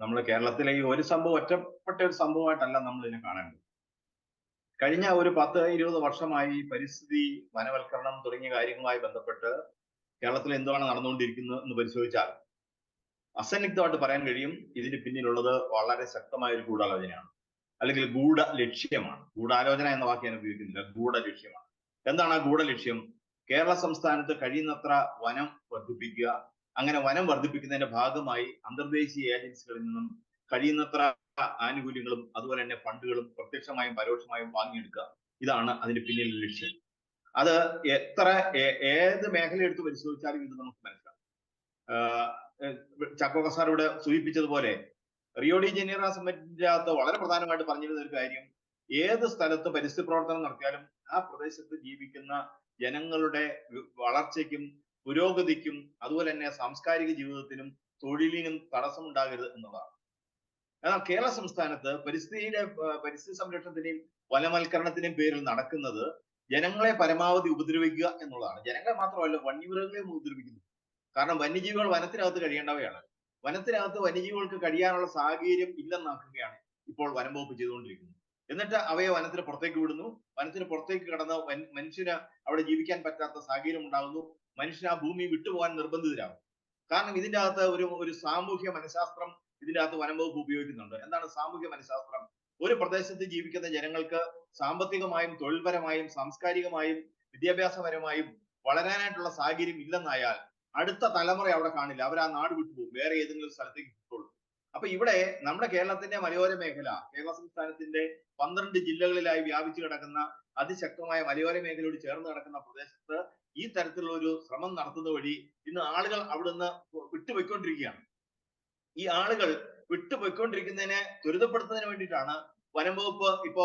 നമ്മൾ കേരളത്തിലെ ഈ ഒരു സംഭവം ഒറ്റപ്പെട്ട ഒരു സംഭവമായിട്ടല്ല നമ്മൾ ഇതിനെ കാണേണ്ടത്. കഴിഞ്ഞ ഒരു 10-20 വർഷമായി പരിസ്ഥിതി, വനവൽക്കരണം തുടങ്ങിയ കാര്യങ്ങളുമായി ബന്ധപ്പെട്ട് കേരളത്തിൽ എന്താണ് നടന്നുകൊണ്ടിരിക്കുന്നത് എന്ന് പരിശോധിച്ചാൽ അസന്നിഗ്ധമായിട്ട് പറയാൻ കഴിയും, ഇതിന് പിന്നിലുള്ളത് വളരെ ശക്തമായ ഒരു ഗൂഢാലോചനയാണ്, അല്ലെങ്കിൽ ഗൂഢ ലക്ഷ്യമാണ്. ഗൂഢാലോചന എന്ന വാക്ക് ഞാൻ ഉപയോഗിക്കുന്നില്ല, ഗൂഢ ലക്ഷ്യമാണ്. എന്താണ് ആ ഗൂഢ ലക്ഷ്യം? കേരള സംസ്ഥാനത്ത് കഴിയുന്നത്ര വനം വർദ്ധിപ്പിക്കുക. അങ്ങനെ വനം വർദ്ധിപ്പിക്കുന്നതിന്റെ ഭാഗമായി അന്തർദേശീയ ഏജൻസികളിൽ നിന്നും കഴിയുന്നത്ര ആനുകൂല്യങ്ങളും അതുപോലെ തന്നെ ഫണ്ടുകളും പ്രത്യക്ഷമായും പരോക്ഷമായും വാങ്ങിയെടുക്കുക. ഇതാണ് അതിന്റെ പിന്നിലുള്ള ലക്ഷ്യം. അത് ഏത് മേഖല എടുത്ത് പരിശോധിച്ചാലും ഇത് നമുക്ക് മനസ്സിലാവും. ചക്കോക സാർ ഇവിടെ സൂചിപ്പിച്ചതുപോലെ റിയോ ഡി ജനീറോ സമ്മിറ്റിന്റെ അകത്ത് വളരെ പ്രധാനമായിട്ട് പറഞ്ഞിരുന്ന ഒരു കാര്യം, ഏത് സ്ഥലത്ത് പരിസ്ഥിതി പ്രവർത്തനം നടത്തിയാലും ആ പ്രദേശത്ത് ജീവിക്കുന്ന ജനങ്ങളുടെ വളർച്ചയ്ക്കും പുരോഗതിക്കും അതുപോലെ തന്നെ സാംസ്കാരിക ജീവിതത്തിനും തൊഴിലിനും തടസ്സമുണ്ടാകരുത് എന്നുള്ളതാണ്. എന്നാൽ കേരള സംസ്ഥാനത്ത് പരിസ്ഥിതി സംരക്ഷണത്തിന്റെയും വനവൽക്കരണത്തിന്റെയും പേരിൽ നടക്കുന്നത് ജനങ്ങളെ പരമാവധി ഉപദ്രവിക്കുക എന്നുള്ളതാണ്. ജനങ്ങളെ മാത്രമല്ല, വന്യമൃഗങ്ങളെയും ഉപദ്രവിക്കുന്നു. കാരണം വന്യജീവികൾ വനത്തിനകത്ത് കഴിയേണ്ടവയാണ്. വനത്തിനകത്ത് വന്യജീവികൾക്ക് കഴിയാനുള്ള സാഹചര്യം ഇല്ലെന്നാക്കുകയാണ് ഇപ്പോൾ വനം വകുപ്പ് ചെയ്തുകൊണ്ടിരിക്കുന്നത്. എന്നിട്ട് അവയെ വനത്തിന് പുറത്തേക്ക് വിടുന്നു. വനത്തിന് പുറത്തേക്ക് കടന്ന് മനുഷ്യന് അവിടെ ജീവിക്കാൻ പറ്റാത്ത സാഹചര്യം ഉണ്ടാകുന്നു. മനുഷ്യന് ആ ഭൂമി വിട്ടുപോകാൻ നിർബന്ധിതരാകും. കാരണം ഇതിന്റെ അകത്ത് ഒരു സാമൂഹ്യ മനഃശാസ്ത്രം ഇതിന്റെ അകത്ത് വനം വകുപ്പ് ഉപയോഗിക്കുന്നുണ്ട്. എന്താണ് സാമൂഹ്യ മനഃശാസ്ത്രം? ഒരു പ്രദേശത്ത് ജീവിക്കുന്ന ജനങ്ങൾക്ക് സാമ്പത്തികമായും തൊഴിൽപരമായും സാംസ്കാരികമായും വിദ്യാഭ്യാസപരമായും വളരാനായിട്ടുള്ള സാഹചര്യം ഇല്ലെന്നായാൽ അടുത്ത തലമുറ അവിടെ കാണില്ല. അവർ ആ നാട് വിട്ടുപോകും, വേറെ ഏതെങ്കിലും സ്ഥലത്തേക്ക് കിട്ടുള്ളൂ. അപ്പൊ ഇവിടെ നമ്മുടെ കേരളത്തിന്റെ മലയോര മേഖല, കേരള സംസ്ഥാനത്തിന്റെ 12 ജില്ലകളിലായി വ്യാപിച്ചു കിടക്കുന്ന അതിശക്തമായ മലയോര മേഖലയോട് ചേർന്ന് കിടക്കുന്ന പ്രദേശത്ത് ഈ തരത്തിലുള്ള ഒരു ശ്രമം നടത്തുന്ന വഴി ഇന്ന് ആളുകൾ അവിടുന്ന് വിട്ടുപോയിക്കൊണ്ടിരിക്കുകയാണ്. ഈ ആളുകൾ വിട്ടുപോയിക്കൊണ്ടിരിക്കുന്നതിനെ ത്വരിതപ്പെടുത്തുന്നതിന് വേണ്ടിയിട്ടാണ് വനം വകുപ്പ് ഇപ്പോ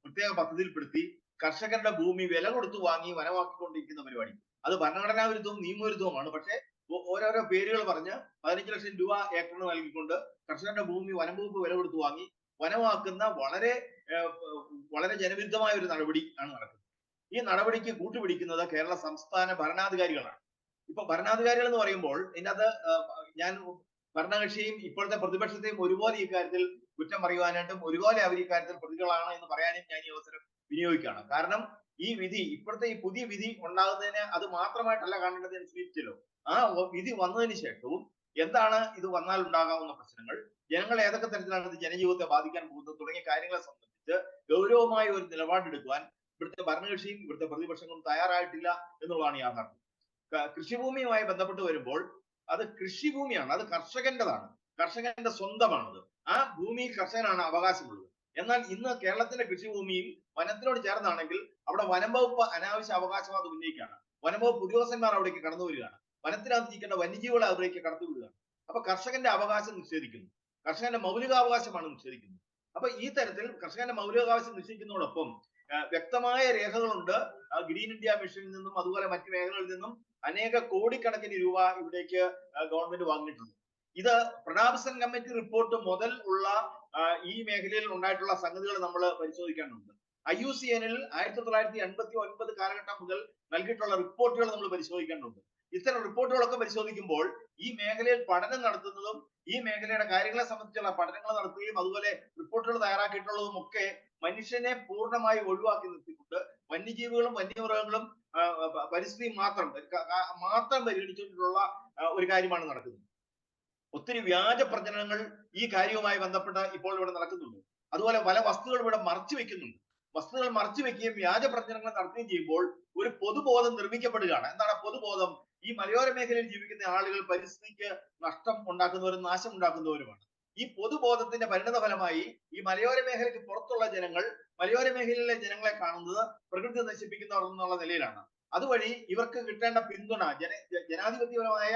പ്രത്യേക പദ്ധതിയിൽപ്പെടുത്തി കർഷകരുടെ ഭൂമി വില കൊടുത്തു വാങ്ങി വനമാക്കിക്കൊണ്ടിരിക്കുന്ന പരിപാടി. അത് ഭരണഘടനാ വിരുദ്ധവും നിയമവിരുദ്ധവുമാണ്. പക്ഷെ ഓരോരോ പേരുകൾ പറഞ്ഞ് 15 ലക്ഷം രൂപ ഏക്കറിന് നൽകിക്കൊണ്ട് കർഷകരുടെ ഭൂമി വനം വകുപ്പ് വില കൊടുത്തു വാങ്ങി വനമാക്കുന്ന വളരെ ജനവിരുദ്ധമായ ഒരു നടപടി ആണ് നടക്കുന്നത്. ഈ നടപടിക്ക് കൂട്ടുപിടിക്കുന്നത് കേരള സംസ്ഥാന ഭരണാധികാരികളാണ്. ഇപ്പൊ ഭരണാധികാരികൾ എന്ന് പറയുമ്പോൾ ഇതിനകത്ത് ഞാൻ ഭരണകക്ഷിയും ഇപ്പോഴത്തെ പ്രതിപക്ഷത്തെയും ഒരുപോലെ ഇക്കാര്യത്തിൽ കുറ്റം പറയുവാനായിട്ടും ഒരുപോലെ അവർ ഇക്കാര്യത്തിൽ പ്രതികളാണ് എന്ന് പറയാനും ഞാൻ ഈ അവസരം വിനിയോഗിക്കുകയാണ്. കാരണം ഈ വിധി, ഇപ്പോഴത്തെ ഈ പുതിയ വിധി ഉണ്ടാകുന്നതിന് അത് മാത്രമായിട്ടല്ല കാണേണ്ടത് എന്ന് സൂചിപ്പിച്ചല്ലോ. ആ വിധി വന്നതിന് ശേഷവും എന്താണ് ഇത് വന്നാൽ ഉണ്ടാകാവുന്ന പ്രശ്നങ്ങൾ, ജനങ്ങൾ ഏതൊക്കെ തരത്തിലാണ് ഇത് ജനജീവിതത്തെ ബാധിക്കാൻ പോകുന്നത് തുടങ്ങിയ കാര്യങ്ങളെ സംബന്ധിച്ച് ഗൗരവമായ ഒരു നിലപാടെടുക്കുവാൻ ഇവിടുത്തെ ഭരണകക്ഷിയും ഇവിടുത്തെ പ്രതിപക്ഷങ്ങളും തയ്യാറായിട്ടില്ല എന്നുള്ളതാണ് യാഥാർത്ഥ്യം. കൃഷിഭൂമിയുമായി ബന്ധപ്പെട്ട് വരുമ്പോൾ അത് കൃഷിഭൂമിയാണ്, അത് കർഷകന്റെതാണ്, കർഷകന്റെ സ്വന്തമാണത്. ആ ഭൂമിയിൽ കർഷകനാണ് അവകാശമുള്ളത്. എന്നാൽ ഇന്ന് കേരളത്തിന്റെ കൃഷിഭൂമിയിൽ വനത്തിനോട് ചേർന്നാണെങ്കിൽ അവിടെ വനം വകുപ്പ് അനാവശ്യ അവകാശവാദം ഉന്നയിക്കുകയാണ്. വനം വകുപ്പ് ഉദ്യോഗസ്ഥന്മാർ അവിടേക്ക് കടന്നു വരികയാണ്. വനത്തിനകത്ത് ജീവിക്കേണ്ട വന്യജീവികളെ അവിടേക്ക് കടത്തിവിടുകയാണ്. അപ്പൊ കർഷകന്റെ അവകാശം നിഷേധിക്കുന്നു, കർഷകന്റെ മൗലികാവകാശമാണ് നിഷേധിക്കുന്നത്. അപ്പൊ ഈ തരത്തിൽ കർഷകന്റെ മൗലികാവകാശം നിഷേധിക്കുന്നതോടൊപ്പം വ്യക്തമായ രേഖകളുണ്ട്. ഗ്രീൻ ഇന്ത്യ മിഷനിൽ നിന്നും അതുപോലെ മറ്റു മേഖലകളിൽ നിന്നും അനേക കോടിക്കണക്കിന് രൂപ ഇവിടേക്ക് ഗവൺമെന്റ് വാങ്ങിയിട്ടുണ്ട്. ഇത് പ്രണാബ് സെൻ കമ്മിറ്റി റിപ്പോർട്ട് മുതൽ ഉള്ള ഈ മേഖലയിൽ ഉണ്ടായിട്ടുള്ള സംഗതികൾ നമ്മൾ പരിശോധിക്കേണ്ടതുണ്ട്. IUCNൽ 1989 കാലഘട്ടം മുതൽ നൽകിയിട്ടുള്ള റിപ്പോർട്ടുകൾ നമ്മൾ പരിശോധിക്കേണ്ടതുണ്ട്. ഇത്തരം റിപ്പോർട്ടുകളൊക്കെ പരിശോധിക്കുമ്പോൾ ഈ മേഖലയിൽ പഠനം നടത്തുന്നതും ഈ മേഖലയുടെ കാര്യങ്ങളെ സംബന്ധിച്ചുള്ള പഠനങ്ങൾ നടത്തുകയും അതുപോലെ റിപ്പോർട്ടുകൾ തയ്യാറാക്കിയിട്ടുള്ളതും ഒക്കെ മനുഷ്യനെ പൂർണ്ണമായി ഒഴിവാക്കി നിർത്തിക്കൊണ്ട് വന്യജീവികളും വന്യമൃഗങ്ങളും പരിസ്ഥിതി മാത്രം പരിഗണിച്ചിട്ടുള്ള ഒരു കാര്യമാണ് നടക്കുന്നത്. ഒത്തിരി വ്യാജ പ്രചരണങ്ങൾ ഈ കാര്യവുമായി ബന്ധപ്പെട്ട് ഇപ്പോൾ ഇവിടെ നടക്കുന്നുണ്ട്. അതുപോലെ പല വസ്തുക്കൾ ഇവിടെ മറച്ചു വെക്കുന്നുണ്ട്. വസ്തുക്കൾ മറച്ചു വെക്കുകയും വ്യാജ പ്രചരണങ്ങൾ നടത്തുകയും ചെയ്യുമ്പോൾ ഒരു പൊതുബോധം നിർമ്മിക്കപ്പെടുകയാണ്. എന്താണ് പൊതുബോധം? ഈ മലയോര മേഖലയിൽ ജീവിക്കുന്ന ആളുകൾ പരിസ്ഥിതിക്ക് നഷ്ടം ഉണ്ടാക്കുന്നവരും നാശം ഉണ്ടാക്കുന്നവരുമാണ്. ഈ പൊതുബോധത്തിന്റെ പരിണത ഫലമായി ഈ മലയോര മേഖലയ്ക്ക് പുറത്തുള്ള ജനങ്ങൾ മലയോര മേഖലയിലെ ജനങ്ങളെ കാണുന്നത് പ്രകൃതി നശിപ്പിക്കുന്നവർ എന്നുള്ള നിലയിലാണ്. അതുവഴി ഇവർക്ക് കിട്ടേണ്ട പിന്തുണ, ജനാധിപത്യപരമായ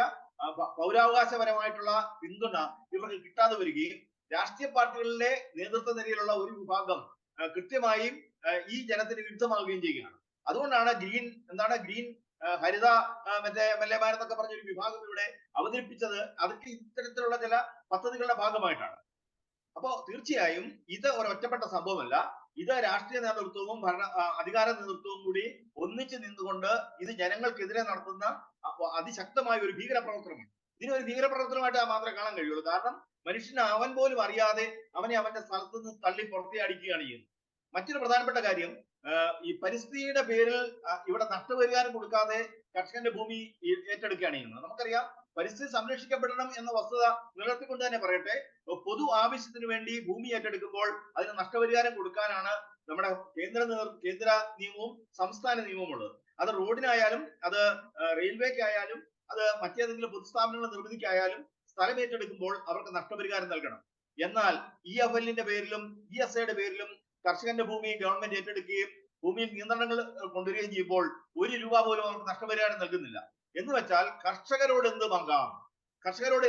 പൗരാവകാശപരമായിട്ടുള്ള പിന്തുണ ഇവർക്ക് കിട്ടാതെ വരികയും രാഷ്ട്രീയ പാർട്ടികളിലെ നേതൃത്വ നിരയിലുള്ള ഒരു വിഭാഗം കൃത്യമായും ഈ ജനത്തിന് വിരുദ്ധമാവുകയും ചെയ്യുകയാണ്. അതുകൊണ്ടാണ് ഗ്രീൻ ഹരിത മല്യമാരെന്നൊക്കെ പറഞ്ഞ ഒരു വിഭാഗം ഇവിടെ അവതരിപ്പിച്ചത്. അതൊക്കെ ഇത്തരത്തിലുള്ള ചില പദ്ധതികളുടെ ഭാഗമായിട്ടാണ്. അപ്പോ തീർച്ചയായും ഇത് ഒരു ഒറ്റപ്പെട്ട സംഭവമല്ല. ഇത് രാഷ്ട്രീയ നേതൃത്വവും അധികാര നേതൃത്വവും കൂടി ഒന്നിച്ചു നിന്നുകൊണ്ട് ഇത് ജനങ്ങൾക്കെതിരെ നടത്തുന്ന അതിശക്തമായ ഒരു ഭീകര പ്രവർത്തനമാണ്. ഇതിനൊരു ഭീകരപ്രവർത്തനമായിട്ട് മാത്രമേ കാണാൻ കഴിയുള്ളൂ. കാരണം മനുഷ്യന് അവൻ പോലും അറിയാതെ അവനെ അവന്റെ സ്ഥലത്ത് നിന്ന് തള്ളി പുറത്തേടിക്കുകയാണ് ചെയ്യുന്നത്. മറ്റൊരു പ്രധാനപ്പെട്ട കാര്യം, ഈ പരിസ്ഥിതിയുടെ പേരിൽ ഇവിടെ നഷ്ടപരിഹാരം കൊടുക്കാതെ കർഷകന്റെ ഭൂമി ഏറ്റെടുക്കുകയാണ് ചെയ്യുന്നത്. നമുക്കറിയാം, പരിസ്ഥിതി സംരക്ഷിക്കപ്പെടണം എന്ന വസ്തുത നിലനിർത്തിക്കൊണ്ട് തന്നെ പറയട്ടെ, പൊതു ആവശ്യത്തിന് വേണ്ടി ഭൂമി ഏറ്റെടുക്കുമ്പോൾ അതിന് നഷ്ടപരിഹാരം കൊടുക്കാനാണ് നമ്മുടെ കേന്ദ്ര നിയമവും സംസ്ഥാന നിയമവും ഉള്ളത്. അത് റോഡിനായാലും അത് റെയിൽവേക്കായാലും അത് മറ്റേതെങ്കിലും പൊതുസ്ഥാപനങ്ങളുടെ നിർമ്മിതിക്കായാലും സ്ഥലം ഏറ്റെടുക്കുമ്പോൾ അവർക്ക് നഷ്ടപരിഹാരം നൽകണം. എന്നാൽ EFL-ന്റെ പേരിലും ESAയുടെ പേരിലും കർഷകന്റെ ഭൂമി ഗവൺമെന്റ് ഏറ്റെടുക്കുകയും ഭൂമിയിൽ നിയന്ത്രണങ്ങൾ കൊണ്ടുവരികയും ചെയ്യുമ്പോൾ 1 രൂപ പോലും അവർക്ക് നഷ്ടപരിഹാരം നൽകുന്നില്ല. എന്ന് വെച്ചാൽ കർഷകരോട്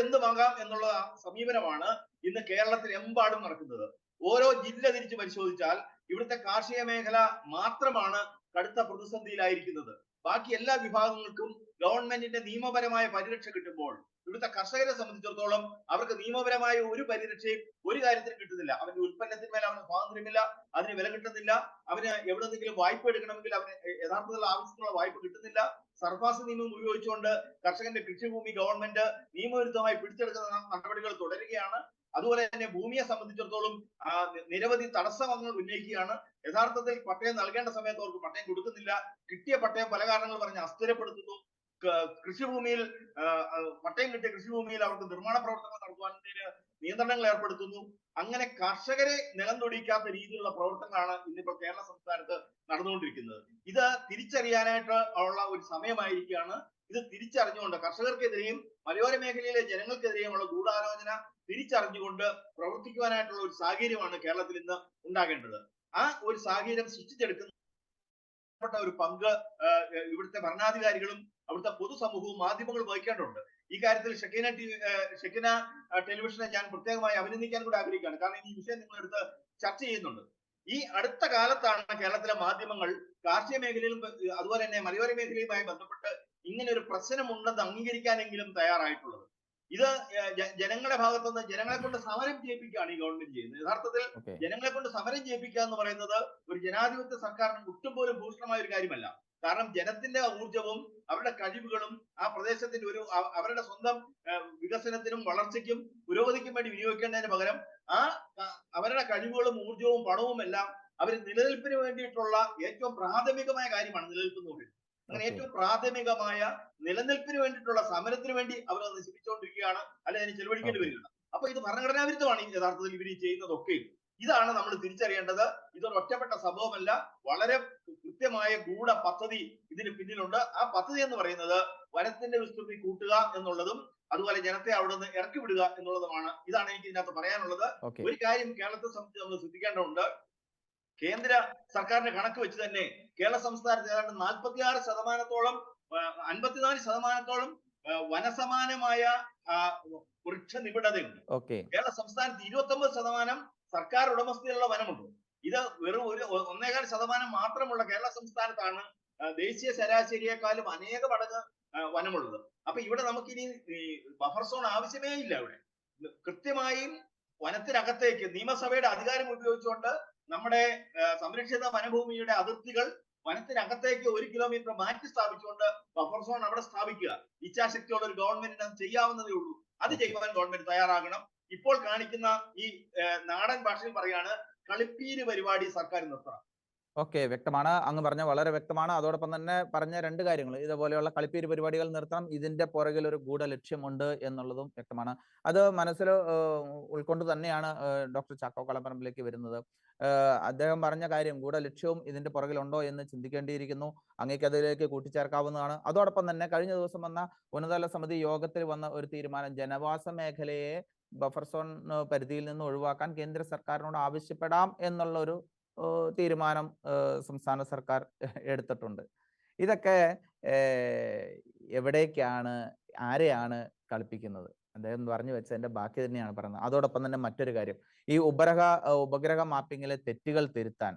എന്ത് വാങ്ങാം എന്നുള്ള സമീപനമാണ് ഇന്ന് കേരളത്തിൽ എമ്പാടും നടക്കുന്നത്. ഓരോ ജില്ല തിരിച്ച് പരിശോധിച്ചാൽ ഇവിടുത്തെ കാർഷിക മേഖല മാത്രമാണ് കടുത്ത പ്രതിസന്ധിയിലായിരിക്കുന്നത്. ബാക്കി എല്ലാ വിഭാഗങ്ങൾക്കും ഗവൺമെന്റിന്റെ നിയമപരമായ പരിരക്ഷ കിട്ടുമ്പോൾ ഇവിടുത്തെ കർഷകരെ സംബന്ധിച്ചിടത്തോളം അവർക്ക് നിയമപരമായ ഒരു പരിരക്ഷയും ഒരു കാര്യത്തിനും കിട്ടുന്നില്ല. അവന്റെ ഉൽപ്പന്നത്തിന്മേൽ അവന് സ്വാതന്ത്ര്യമില്ല, അതിന് വില കിട്ടുന്നില്ല, അവന് എവിടെന്നെങ്കിലും വായ്പ എടുക്കണമെങ്കിൽ അവന് യഥാർത്ഥത്തിലുള്ള ആവശ്യത്തിനുള്ള വായ്പ കിട്ടുന്നില്ല. സർഫാസ് നിയമം ഉപയോഗിച്ചുകൊണ്ട് കർഷകന്റെ കൃഷിഭൂമി ഗവൺമെന്റ് നിയമവിരുദ്ധമായി പിടിച്ചെടുക്കുന്ന നടപടികൾ തുടരുകയാണ്. അതുപോലെ തന്നെ ഭൂമിയെ സംബന്ധിച്ചിടത്തോളം നിരവധി തടസ്സങ്ങൾ ഉന്നയിക്കുകയാണ്. യഥാർത്ഥത്തിൽ പട്ടയം നൽകേണ്ട സമയത്ത് അവർക്ക് പട്ടയം കൊടുക്കുന്നില്ല. കിട്ടിയ പട്ടയം പല കാരണങ്ങൾ പറഞ്ഞ് അസ്ഥിരപ്പെടുത്തുന്നു. കൃഷിഭൂമിയിൽ പട്ടയം കിട്ടിയ കൃഷിഭൂമിയിൽ അവർക്ക് നിർമ്മാണ പ്രവർത്തനങ്ങൾ നടത്തുവാൻ നിയന്ത്രണങ്ങൾ ഏർപ്പെടുത്തുന്നു. അങ്ങനെ കർഷകരെ നിലം തൊടിക്കാത്ത രീതിയിലുള്ള പ്രവർത്തനങ്ങളാണ് ഇന്നിപ്പോൾ കേരള സംസ്ഥാനത്ത് നടന്നുകൊണ്ടിരിക്കുന്നത്. ഇത് തിരിച്ചറിയാനായിട്ട് ഉള്ള ഒരു സമയമായിരിക്കുകയാണ്. ഇത് തിരിച്ചറിഞ്ഞുകൊണ്ട് കർഷകർക്കെതിരെയും മലയോര മേഖലയിലെ ജനങ്ങൾക്കെതിരെയുമുള്ള ഗൂഢാലോചന തിരിച്ചറിഞ്ഞുകൊണ്ട് പ്രവർത്തിക്കുവാനായിട്ടുള്ള ഒരു സാഹചര്യമാണ് കേരളത്തിൽ ഇന്ന് ഉണ്ടാകേണ്ടത്. ആ ഒരു സാഹചര്യം സൃഷ്ടിച്ചെടുക്കുന്ന ഒരു പങ്ക് ഇവിടുത്തെ ഭരണാധികാരികളും അവിടുത്തെ പൊതുസമൂഹവും മാധ്യമങ്ങളും വഹിക്കേണ്ടതുണ്ട്. ഈ കാര്യത്തിൽ ഷെക്കിന ടെലിവിഷനെ ഞാൻ പ്രത്യേകമായി അഭിനന്ദിക്കാൻ കൂടി ആഗ്രഹിക്കുകയാണ്. കാരണം ഈ വിഷയം നിങ്ങൾ എടുത്ത് ചർച്ച ചെയ്യുന്നുണ്ട്. ഈ അടുത്ത കാലത്താണ് കേരളത്തിലെ മാധ്യമങ്ങൾ കാർഷിക മേഖലയിലും അതുപോലെ തന്നെ മലയോര മേഖലയുമായി ബന്ധപ്പെട്ട് ഇങ്ങനെ ഒരു പ്രശ്നമുണ്ടെന്ന് അംഗീകരിക്കാനെങ്കിലും തയ്യാറായിട്ടുള്ളത്. ഇത് ജനങ്ങളുടെ ഭാഗത്തുനിന്ന് ജനങ്ങളെ കൊണ്ട് സമരം ചെയ്യിപ്പിക്കുകയാണ് ഈ ഗവൺമെന്റ് ചെയ്യുന്നത്. യഥാർത്ഥത്തിൽ ജനങ്ങളെ കൊണ്ട് സമരം ചെയ്യിപ്പിക്കുക എന്ന് പറയുന്നത് ഒരു ജനാധിപത്യ സർക്കാരിന് ഒട്ടും പോലും ഭൂഷണമായ ഒരു കാര്യമല്ല. കാരണം ജനത്തിന്റെ ഊർജവും അവരുടെ കഴിവുകളും ആ പ്രദേശത്തിന്റെ അവരുടെ സ്വന്തം വികസനത്തിനും വളർച്ചയ്ക്കും പുരോഗതിക്കും വേണ്ടി വിനിയോഗിക്കേണ്ടതിന് പകരം അവരുടെ കഴിവുകളും ഊർജവും പണവും എല്ലാം അവർ നിലനിൽപ്പിന് വേണ്ടിയിട്ടുള്ള ഏറ്റവും പ്രാഥമികമായ കാര്യമാണ് നിലനിൽപ്പ് എന്ന് പറയുന്നത്. അങ്ങനെ ഏറ്റവും പ്രാഥമികമായ നിലനിൽപ്പിന് വേണ്ടിയിട്ടുള്ള സമരത്തിന് വേണ്ടി അവർ നശിപ്പിച്ചുകൊണ്ടിരിക്കുകയാണ്, അല്ലെങ്കിൽ അതിന് ചെലവഴിക്കേണ്ടി വരികയാണ്. അപ്പൊ ഇത് ഭരണഘടനാ വിരുദ്ധമാണ് യഥാർത്ഥത്തിൽ ഇവർ ചെയ്യുന്നതൊക്കെ. ഇതാണ് നമ്മൾ തിരിച്ചറിയേണ്ടത്. ഇതൊരു ഒറ്റപ്പെട്ട സംഭവമല്ല, വളരെ കൃത്യമായ ഗൂഢ പദ്ധതി ഇതിന് പിന്നിലുണ്ട്. ആ പദ്ധതി എന്ന് പറയുന്നത് വനത്തിന്റെ വിസ്തൃതി കൂട്ടുക എന്നുള്ളതും അതുപോലെ ജനത്തെ അവിടെ നിന്ന് ഇറക്കി വിടുക എന്നുള്ളതുമാണ്. ഇതാണ് എനിക്ക് ഇതിനകത്ത് പറയാനുള്ളത്. ഒരു കാര്യം കേരളത്തെ സംബന്ധിച്ച് നമ്മൾ ശ്രദ്ധിക്കേണ്ടതുണ്ട്. കേന്ദ്ര സർക്കാരിന്റെ കണക്ക് വെച്ച് തന്നെ കേരള സംസ്ഥാനത്ത് ഏതാണ്ട് 46%, 54% വനസമാനമായ വൃക്ഷ നിബിഡതയുണ്ട്. കേരള സംസ്ഥാനത്ത് 29% സർക്കാർ ഉടമസ്ഥതയിലുള്ള വനമുണ്ട്. ഇത് വെറും 1.25% മാത്രമുള്ള കേരള സംസ്ഥാനത്താണ് ദേശീയ ശരാശരിയെക്കാളും അനേക മടങ്ങ് വനമുള്ളത്. അപ്പൊ ഇവിടെ നമുക്കിനി ബഫർ സോൺ ആവശ്യമേ ഇല്ല. ഇവിടെ കൃത്യമായും വനത്തിനകത്തേക്ക് നിയമസഭയുടെ അധികാരം ഉപയോഗിച്ചുകൊണ്ട് നമ്മുടെ സംരക്ഷിത വനഭൂമിയുടെ അതിർത്തികൾ വനത്തിനകത്തേക്ക് 1 കിലോമീറ്റർ മാറ്റി സ്ഥാപിച്ചുകൊണ്ട് ബഫർ സോൺ അവിടെ സ്ഥാപിക്കുക. ഇച്ഛാശക്തിയുള്ള ഒരു ഗവൺമെന്റിന് അത് ചെയ്യാവുന്നതേ ഉള്ളൂ. അത് ചെയ്യുവാൻ ഗവൺമെന്റ് തയ്യാറാകണം. ഇപ്പോൾ കാണിക്കുന്ന ഈ നാടൻ ഭാഷയിൽ പറയാണ്, കളിപ്പീര് പരിപാടി സർക്കാർ നിർത്തണം. വ്യക്തമാണ്. അങ്ങ് പറഞ്ഞ വളരെ വ്യക്തമാണ്. അതോടൊപ്പം തന്നെ പറഞ്ഞ 2 കാര്യങ്ങൾ, ഇതുപോലെയുള്ള കളിപ്പീര് പരിപാടികൾ നിർത്തണം, ഇതിന്റെ പുറകിൽ ഒരു ഗൂഢ ലക്ഷ്യമുണ്ട് എന്നുള്ളതും വ്യക്തമാണ്. അത് മനസ്സിൽ ഉൾക്കൊണ്ട് തന്നെയാണ് ഡോക്ടർ ചാക്കോ കളപ്പറമ്പിലേക്ക് വരുന്നത്. അദ്ദേഹം പറഞ്ഞ കാര്യം ഗൂഢ ലക്ഷ്യവും ഇതിന്റെ പുറകിലുണ്ടോ എന്ന് ചിന്തിക്കേണ്ടിയിരിക്കുന്നു. അങ്ങേക്ക് അതിലേക്ക് കൂട്ടിച്ചേർക്കാവുന്നതാണ്. അതോടൊപ്പം തന്നെ കഴിഞ്ഞ ദിവസം വന്ന ഉന്നതതല സമിതി യോഗത്തിൽ വന്ന ഒരു തീരുമാനം, ജനവാസ മേഖലയെ ബഫർ സോൺ പരിധിയിൽ നിന്ന് ഒഴിവാക്കാൻ കേന്ദ്ര സർക്കാരിനോട് ആവശ്യപ്പെടാം എന്നുള്ള ഒരു തീരുമാനം സംസ്ഥാന സർക്കാർ എടുത്തിട്ടുണ്ട്. ഇതൊക്കെ എവിടേക്കാണ്, ആരെയാണ് കളിപ്പിക്കുന്നത്? അദ്ദേഹം പറഞ്ഞു വെച്ചതിന്റെ ബാക്കി തന്നെയാണ് പറയുന്നത്. അതോടൊപ്പം തന്നെ മറ്റൊരു കാര്യം, ഈ ഉപഗ്രഹ മാപ്പിങ്ങിലെ തെറ്റുകൾ തിരുത്താൻ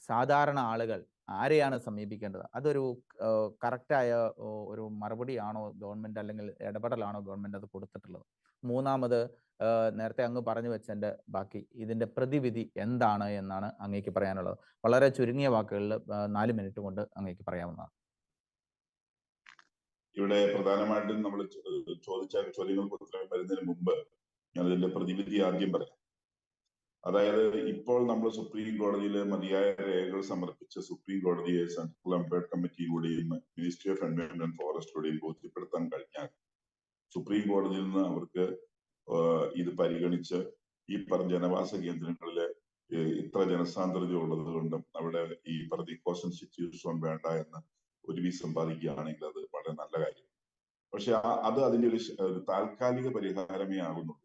സാധാരണ ആളുകൾ ആരെയാണ് സമീപിക്കേണ്ടത്? അതൊരു കറക്റ്റായ ഒരു മറുപടിയാണോ ഗവൺമെന്റ്, അല്ലെങ്കിൽ ഇടപെടലാണോ ഗവൺമെന്റ് അത് കൊടുത്തിട്ടുള്ളത്? മൂന്നാമത്, നേരത്തെ അങ്ങ് പറഞ്ഞു വെച്ചതിന്റെ ബാക്കി, ഇതിന്റെ പ്രതിവിധി എന്താണ് എന്നാണ് അങ്ങേക്ക് പറയാനുള്ളത്? വളരെ ചുരുങ്ങിയ വാക്കുകളിൽ 4 മിനിറ്റ് കൊണ്ട് അങ്ങേക്ക് പറയാവുന്നതാണ്. ഇവിടെ പ്രധാനമായിട്ടും നമ്മൾ ചോദിച്ച ചോദ്യങ്ങൾക്ക് ഉത്തരം വരുന്നതിന് മുമ്പ് ഞാൻ ഇതിന്റെ പ്രതിവിധി ആദ്യം പറയാം. അതായത് ഇപ്പോൾ നമ്മൾ സുപ്രീം കോടതിയിൽ മതിയായ രേഖകൾ സമർപ്പിച്ച് സുപ്രീം കോടതിയെ സെൻട്രൽ എംപയർഡ് കമ്മിറ്റിയിലൂടെയും മിനിസ്ട്രി ഓഫ് എൻവയോൺമെന്റ് ആൻഡ് ഫോറസ്റ്റിലൂടെയും ബോധ്യപ്പെടുത്താൻ കഴിഞ്ഞാൽ സുപ്രീം കോടതിയിൽ നിന്ന് അവർക്ക് ഇത് പരിഗണിച്ച് ഈ പറഞ്ഞ ജനവാസ കേന്ദ്രങ്ങളിലെ ഇത്ര ജനസാന്ദ്രത ഉള്ളത് കൊണ്ടും അവിടെ ഈ പറഞ്ഞ ഇക്കോസ് ഇൻസ്റ്റിറ്റ്യൂഷൻ വേണ്ട എന്ന് ഒരു വി സമ്പാദിക്കുകയാണെങ്കിൽ അത് വളരെ നല്ല കാര്യം. പക്ഷെ അത് അതിന്റെ ഒരു താൽക്കാലിക പരിഹാരമേ ആകുന്നുള്ളൂ.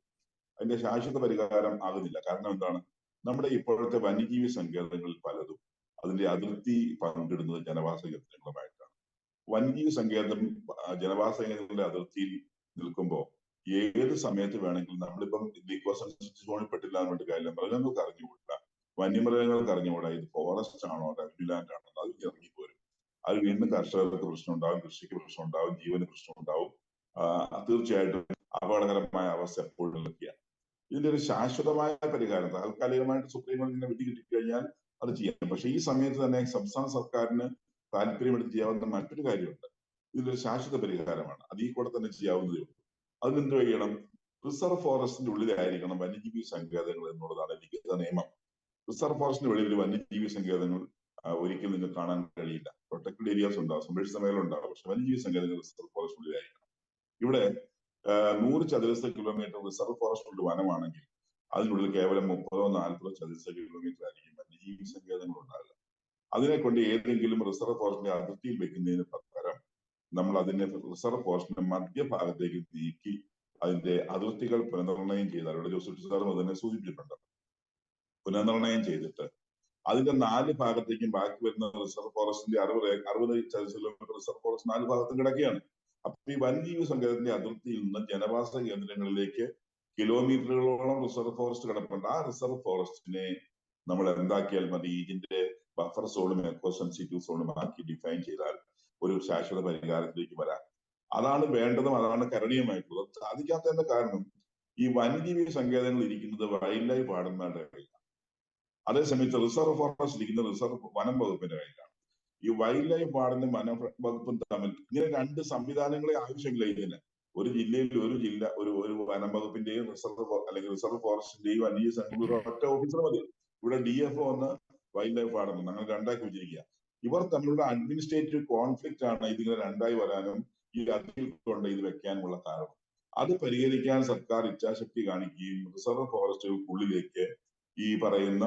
അതിന്റെ ശാശ്വത പരിഹാരം ആകുന്നില്ല. കാരണം എന്താണ്? നമ്മുടെ ഇപ്പോഴത്തെ വന്യജീവി സങ്കേതങ്ങളിൽ പലതും അതിന്റെ അതിർത്തി പങ്കിടുന്നത് ജനവാസ കേന്ദ്രങ്ങളുമായിട്ടാണ്. വന്യജീവി സങ്കേതം ജനവാസ കേന്ദ്രങ്ങളുടെ അതിർത്തിയിൽ നിൽക്കുമ്പോൾ ഏത് സമയത്ത് വേണമെങ്കിലും നമ്മളിപ്പം സോണിൽ പെട്ടില്ല എന്ന് പറഞ്ഞിട്ട് കാര്യമില്ല. മൃഗങ്ങൾക്ക് അറിഞ്ഞുകൂടാ, വന്യമൃഗങ്ങൾക്ക് അറിഞ്ഞുകൂടാ ഇത് ഫോറസ്റ്റ് ആണോ റവന്യൂ ലാൻഡ് ആണോ അത് ഇറങ്ങിപ്പോരും. അത് വീണ്ടും കർഷകർക്ക് പ്രശ്നം ഉണ്ടാവും, കൃഷിക്ക് പ്രശ്നം ഉണ്ടാവും, ജീവന് പ്രശ്നം ഉണ്ടാവും. തീർച്ചയായിട്ടും അപകടകരമായ അവസ്ഥ എപ്പോഴും നിൽക്കുകയാണ്. ഇതിന്റെ ഒരു ശാശ്വതമായ പരിഹാരം താൽക്കാലികമായിട്ട് സുപ്രീം കോടതിനെ വിധി കിട്ടിക്കഴിഞ്ഞാൽ അത് ചെയ്യാം. പക്ഷെ ഈ സമയത്ത് തന്നെ സംസ്ഥാന സർക്കാരിന് താല്പര്യമെടുത്ത് ചെയ്യാവുന്ന മറ്റൊരു കാര്യമുണ്ട്. ഇതിലൊരു ശാശ്വത പരിഹാരമാണ്. അത് ഈ കൂടെ തന്നെ ചെയ്യാവുന്നതേ ഉള്ളൂ. അതിനെന്ത് ചെയ്യണം? റിസർവ് ഫോറസ്റ്റിന്റെ ഉള്ളിലായിരിക്കണം വന്യജീവി സങ്കേതങ്ങൾ എന്നുള്ളതാണ് ലിഖിത നിയമം. റിസർവ് ഫോറസ്റ്റിന്റെ വെളിയിൽ വന്യജീവി സങ്കേതങ്ങൾ ഒരിക്കലും നിങ്ങൾക്ക് കാണാൻ കഴിയില്ല. പ്രൊട്ടക്റ്റഡ് ഏരിയാസ് ഉണ്ടാവും, സംരക്ഷിത മേഖല ഉണ്ടാവും, പക്ഷെ വന്യജീവി സങ്കേതങ്ങൾ റിസർവ് ഫോറസ്റ്റ് ഉള്ളിലായിരിക്കണം. ഇവിടെ 100 ചതുരശ്ര കിലോമീറ്റർ റിസർവ് ഫോറസ്റ്റ് ഉള്ള വനമാണെങ്കിൽ അതിനുള്ളിൽ കേവലം 30-40 ചതുരശ്ര കിലോമീറ്റർ ആയിരിക്കും വന്യജീവി സങ്കേതങ്ങൾ ഉണ്ടാകുക. അതിനെ കൊണ്ട് ഏതെങ്കിലും റിസർവ് ഫോറസ്റ്റിന്റെ അതിർത്തിയിൽ വെക്കുന്നതിന് പകരം നമ്മൾ അതിനെ റിസർവ് ഫോറസ്റ്റിന്റെ മധ്യഭാഗത്തേക്ക് നീക്കി അതിന്റെ അതിർത്തികൾ പുനർനിർണയം ചെയ്താൽ, ഇവിടെ ജോസഫ് സാറും അതിനെ സൂചിപ്പിച്ചിട്ടുണ്ട്, പുനർനിർണയം ചെയ്തിട്ട് അതിന്റെ 4 ഭാഗത്തേക്കും ബാക്കി വരുന്ന റിസർവ് ഫോറസ്റ്റിന്റെ 60 ചതുരശ്ര കിലോമീറ്റർ റിസർവ് ഫോറസ്റ്റ് 4 ഭാഗത്തും കിടക്കുകയാണ്. അപ്പൊ ഈ വന്യജീവി സങ്കേതത്തിന്റെ അതിർത്തിയിൽ നിന്ന് ജനവാസ കേന്ദ്രങ്ങളിലേക്ക് കിലോമീറ്ററുകളോളം റിസർവ് ഫോറസ്റ്റ് കിടപ്പുണ്ട്. ആ റിസർവ് ഫോറസ്റ്റിനെ നമ്മൾ എന്താക്കിയാൽ മതി? ഇതിന്റെ ബഫർ സോണും എക്കോ സെൻസിറ്റീവ് സോണും ആക്കി ഡിഫൈൻ ചെയ്താൽ ഒരു ശാശ്വത പരിഹാരത്തിലേക്ക് വരാം. അതാണ് വേണ്ടതും അതാണ് കരണീയമായിട്ടുള്ളത്. സാധിക്കാത്തതിന്റെ കാരണം ഈ വന്യജീവി സങ്കേതങ്ങൾ ഇരിക്കുന്നത് വൈൽഡ് ലൈഫ് വാർഡന്മാരുടെ കയ്യിലാണ്. അതേസമയത്ത് റിസർവ് ഫോറസ്റ്റ് ഇരിക്കുന്നത് റിസർവ് വനം വകുപ്പിന്റെ കയ്യിലാണ്. ഈ വൈൽഡ് ലൈഫ് വാർഡനും വനം വകുപ്പും തമ്മിൽ ഇങ്ങനെ 2 സംവിധാനങ്ങളെ ആവശ്യമില്ല. ഇതിന് ഒരു ജില്ലയിൽ ഒരു വനം വകുപ്പിന്റെയും റിസർവ് ഫോറസ്റ്റിന്റെയും വന്യജീവി സങ്കേതം ഒറ്റ ഓഫീസർ മതി. ഇവിടെ DFO ഒന്ന് വൈൽഡ് ലൈഫ് വാർഡൻ അങ്ങനെ 2ആക്കി വെച്ചിരിക്കുക. ഇവർ തമ്മിലുള്ള അഡ്മിനിസ്ട്രേറ്റീവ് കോൺഫ്ലിക്റ്റ് ആണ് ഇതിങ്ങനെ 2ആയി വരാനും ഈ അതിൽ കൊണ്ട് ഇത് വെക്കാനുമുള്ള കാരണം. അത് പരിഹരിക്കാൻ സർക്കാർ ഇച്ഛാശക്തി കാണിക്കുകയും റിസർവ് ഫോറസ്റ്റുകൾക്കുള്ളിലേക്ക് ഈ പറയുന്ന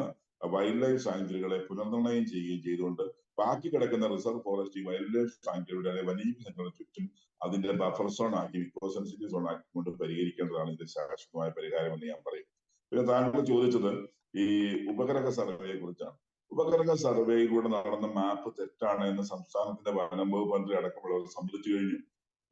വൈൽഡ് ലൈഫ് സാങ്ച്വറികളെ പുനർനിർണയം ചെയ്യുകയും ചെയ്തുകൊണ്ട് ബാക്കി കിടക്കുന്ന റിസർവ് ഫോറസ്റ്റ് വൈൽഡ് ലൈഫ് സാങ്ച്വറിയുടെ വന്യജീവി സങ്കേതങ്ങളുടെ ചുറ്റും അതിന്റെ ബഫർ സോൺ ആക്കി ഇക്കോ സെൻസിറ്റീവ് സോൺ ആക്കിക്കൊണ്ട് പരിഹരിക്കേണ്ടതാണ് ഇതിന്റെ ശാശ്വതമായ പരിഹാരം എന്ന് ഞാൻ പറയും. പിന്നെ താങ്കൾ ചോദിച്ചത് ഈ ഉപഗ്രഹ സർവേയെ കുറിച്ചാണ്. ഉപഗ്രഹ സർവേയിലൂടെ നടന്ന മാപ്പ് തെറ്റാണ് എന്ന് സംസ്ഥാനത്തിന്റെ വനം വകുപ്പ് മന്ത്രി അടക്കമുള്ളവർ സമ്മതിച്ചു കഴിഞ്ഞു.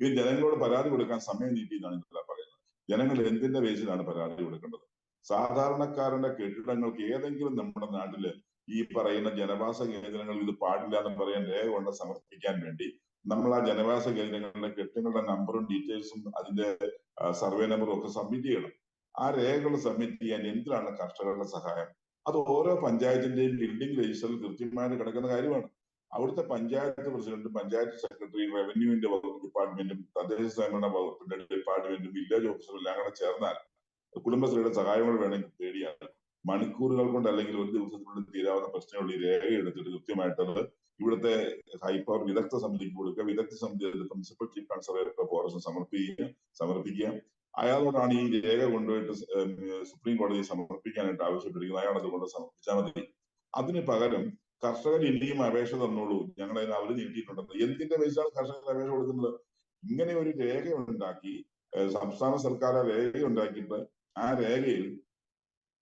ഇത് ജനങ്ങളോട് പരാതി കൊടുക്കാൻ സമയം നീട്ടിയെന്നാണ് ഇന്നലെ പറയുന്നത്. ജനങ്ങൾ എന്തിന്റെ ബേസിലാണ് പരാതി കൊടുക്കേണ്ടത്? സാധാരണക്കാരന്റെ കെട്ടിടങ്ങൾക്ക് ഏതെങ്കിലും നമ്മുടെ നാട്ടില് ഈ പറയുന്ന ജനവാസ കേന്ദ്രങ്ങളിൽ ഇത് പാടില്ല എന്ന് പറയാൻ രേഖ കൊണ്ട് സമർപ്പിക്കാൻ വേണ്ടി നമ്മൾ ആ ജനവാസ കേന്ദ്രങ്ങളുടെ കെട്ടിടങ്ങളുടെ നമ്പറും ഡീറ്റെയിൽസും അതിന്റെ സർവേ നമ്പറും ഒക്കെ സബ്മിറ്റ് ചെയ്യണം. ആ രേഖകൾ സബ്മിറ്റ് ചെയ്യാൻ എന്തിനാണ് കർഷകരുടെ സഹായം? അത് ഓരോ പഞ്ചായത്തിന്റെയും ബിൽഡിംഗ് രജിസ്റ്ററിൽ കൃത്യമായിട്ട് കിടക്കുന്ന കാര്യമാണ്. അവിടുത്തെ പഞ്ചായത്ത് പ്രസിഡന്റും പഞ്ചായത്ത് സെക്രട്ടറിയും റവന്യൂവിന്റെ ഡിപ്പാർട്ട്മെന്റും തദ്ദേശ സ്വയംഭരണ വകുപ്പിന്റെ ഡിപ്പാർട്ട്മെന്റും വില്ലേജ് ഓഫീസറും എല്ലാം കൂടെ ചേർന്നാൽ കുടുംബശ്രീയുടെ സഹായങ്ങൾ വേണമെങ്കിൽ തേടിയാണ് മണിക്കൂറുകൾ കൊണ്ട് അല്ലെങ്കിൽ ഒരു ദിവസത്തിനുള്ളിൽ തീരാവുന്ന പ്രശ്നങ്ങൾ ഈ രേഖ എടുത്തിട്ട് കൃത്യമായിട്ടത് ഇവിടുത്തെ ഹൈപ്പവർ വിദഗ്ധ സമിതിക്ക് കൊടുക്കുക. വിദഗ്ധ സമിതി പ്രിൻസിപ്പൽ ചീഫ് കൺസർവേറ്റർ ഫോറസ്റ്റ് സമർപ്പിക്കുക. അയാളോടാണ് ഈ രേഖ കൊണ്ടുപോയിട്ട് സുപ്രീം കോടതിയെ സമർപ്പിക്കാനായിട്ട് ആവശ്യപ്പെട്ടിരിക്കുന്നത്. അയാൾ അതുകൊണ്ട് സമർപ്പിച്ചാൽ മതി. അതിന് പകരം കർഷകർ ഇനിയും അപേക്ഷ തന്നോളൂ, ഞങ്ങൾ അതിന് അവധി നീട്ടിയിട്ടുണ്ടെന്ന്. എന്തിന്റെ ബേസിലാണ് കർഷകർ അപേക്ഷ കൊടുക്കുന്നത്? ഇങ്ങനെ ഒരു രേഖ ഉണ്ടാക്കി സംസ്ഥാന സർക്കാർ ആ രേഖ ഉണ്ടാക്കിയിട്ട് ആ രേഖയിൽ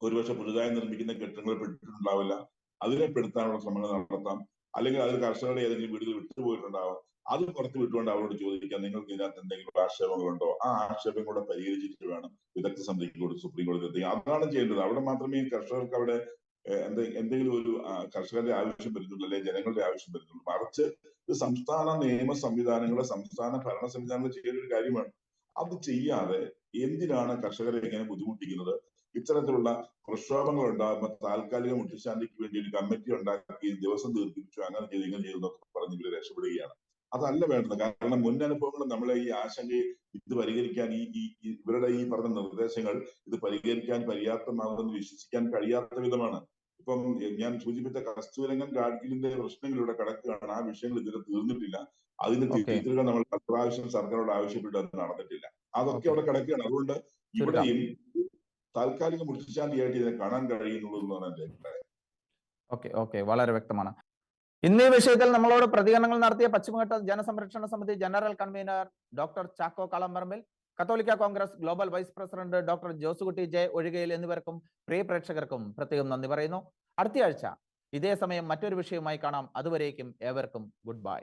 ഒരുപക്ഷെ പുതുതായി നിർമ്മിക്കുന്ന കെട്ടിടങ്ങൾ പെട്ടിട്ടുണ്ടാവില്ല. അതിനെ പെടുത്താനുള്ള ശ്രമങ്ങൾ നടത്താം. അല്ലെങ്കിൽ അതിൽ കർഷകരുടെ ഏതെങ്കിലും വീടുകൾ വിട്ടുപോയിട്ടുണ്ടാവാം. അത് പുറത്ത് വിട്ടുകൊണ്ട് അവരോട് ചോദിക്കാം, നിങ്ങൾക്ക് ഇതിനകത്ത് എന്തെങ്കിലും ആക്ഷേപങ്ങളുണ്ടോ? ആ ആക്ഷേപം കൂടെ പരിഹരിച്ചിട്ട് വേണം വിദഗ്ധ സമിതിക്ക് സുപ്രീം കോടതി എത്തിക്കുക. അതാണ് ചെയ്യേണ്ടത്. അവിടെ മാത്രമേ കർഷകർക്ക് അവിടെ എന്തെങ്കിലും ഒരു കർഷകരുടെ ആവശ്യം വരുന്നുള്ളൂ, അല്ലെങ്കിൽ ജനങ്ങളുടെ ആവശ്യം വരുന്നുള്ളൂ. മറിച്ച് ഇത് സംസ്ഥാന നിയമ സംവിധാനങ്ങളെ സംസ്ഥാന ഭരണ സംവിധാനങ്ങൾ ചെയ്യേണ്ട ഒരു കാര്യമാണ്. അത് ചെയ്യാതെ എന്തിനാണ് കർഷകരെ ഇങ്ങനെ ബുദ്ധിമുട്ടിക്കുന്നത്? ഇത്തരത്തിലുള്ള പ്രക്ഷോഭങ്ങൾ ഉണ്ടാകുമ്പോൾ താൽക്കാലിക മുട്ടിശാന്തിക്ക് വേണ്ടി ഒരു കമ്മിറ്റി ഉണ്ടാക്കി ദിവസം ദീർഘിപ്പിച്ചു, അങ്ങനെ ചെയ്ത് ഇങ്ങനെ ചെയ്തു എന്നൊക്കെ പറഞ്ഞ് ഇവര് രക്ഷപ്പെടുകയാണ്. അതല്ല വേണ്ടത്. കാരണം മുൻ അനുഭവങ്ങൾ നമ്മളെ ഈ ആശങ്കയെ ഇത് പരിഹരിക്കാൻ ഇവരുടെ ഈ പറഞ്ഞ നിർദ്ദേശങ്ങൾ ഇത് പരിഹരിക്കാൻ പര്യാപ്തമാകുമെന്ന് വിശ്വസിക്കാൻ കഴിയാത്ത വിധമാണ്. ഇപ്പം ഞാൻ സൂചിപ്പിച്ച കസ്തൂരംഗൻ ഗാഡ്ഗിലിന്റെ പ്രശ്നങ്ങൾ ഇവിടെ കിടക്കുകയാണ്. ആ വിഷയങ്ങൾ ഇതുവരെ തീർന്നിട്ടില്ല. അതിന്റെ തിരുത്തലുകൾ നമ്മൾ പ്രാവശ്യം സർക്കാരോട് ആവശ്യപ്പെട്ട് അത് നടന്നിട്ടില്ല. അതൊക്കെ അവിടെ കിടക്കുകയാണ്. അതുകൊണ്ട് ഇവിടെയും താൽക്കാലിക മുറിച്ചാണ്ടിയായിട്ട് ഇതിനെ കാണാൻ കഴിയുന്നുള്ളൂ എന്നാണ് എന്റെ അഭിപ്രായം. ഓക്കെ വളരെ വ്യക്തമാണ്. ഇന്ന് ഈ വിഷയത്തിൽ നമ്മളോട് പ്രതികരണങ്ങൾ നടത്തിയ പശ്ചിമഘട്ട ജനസംരക്ഷണ സമിതി general convener doctor Chacko Kalamparambil, കത്തോലിക്ക Congress global vice president doctor Josekutty J Ozhikayil എന്നിവർക്കും പ്രിയ പ്രേക്ഷകർക്കും പ്രത്യേകം നന്ദി പറയുന്നു. അടുത്തയാഴ്ച ഇതേ സമയം മറ്റൊരു വിഷയവുമായി കാണാം. അതുവരേക്കും ഏവർക്കും ഗുഡ് ബൈ.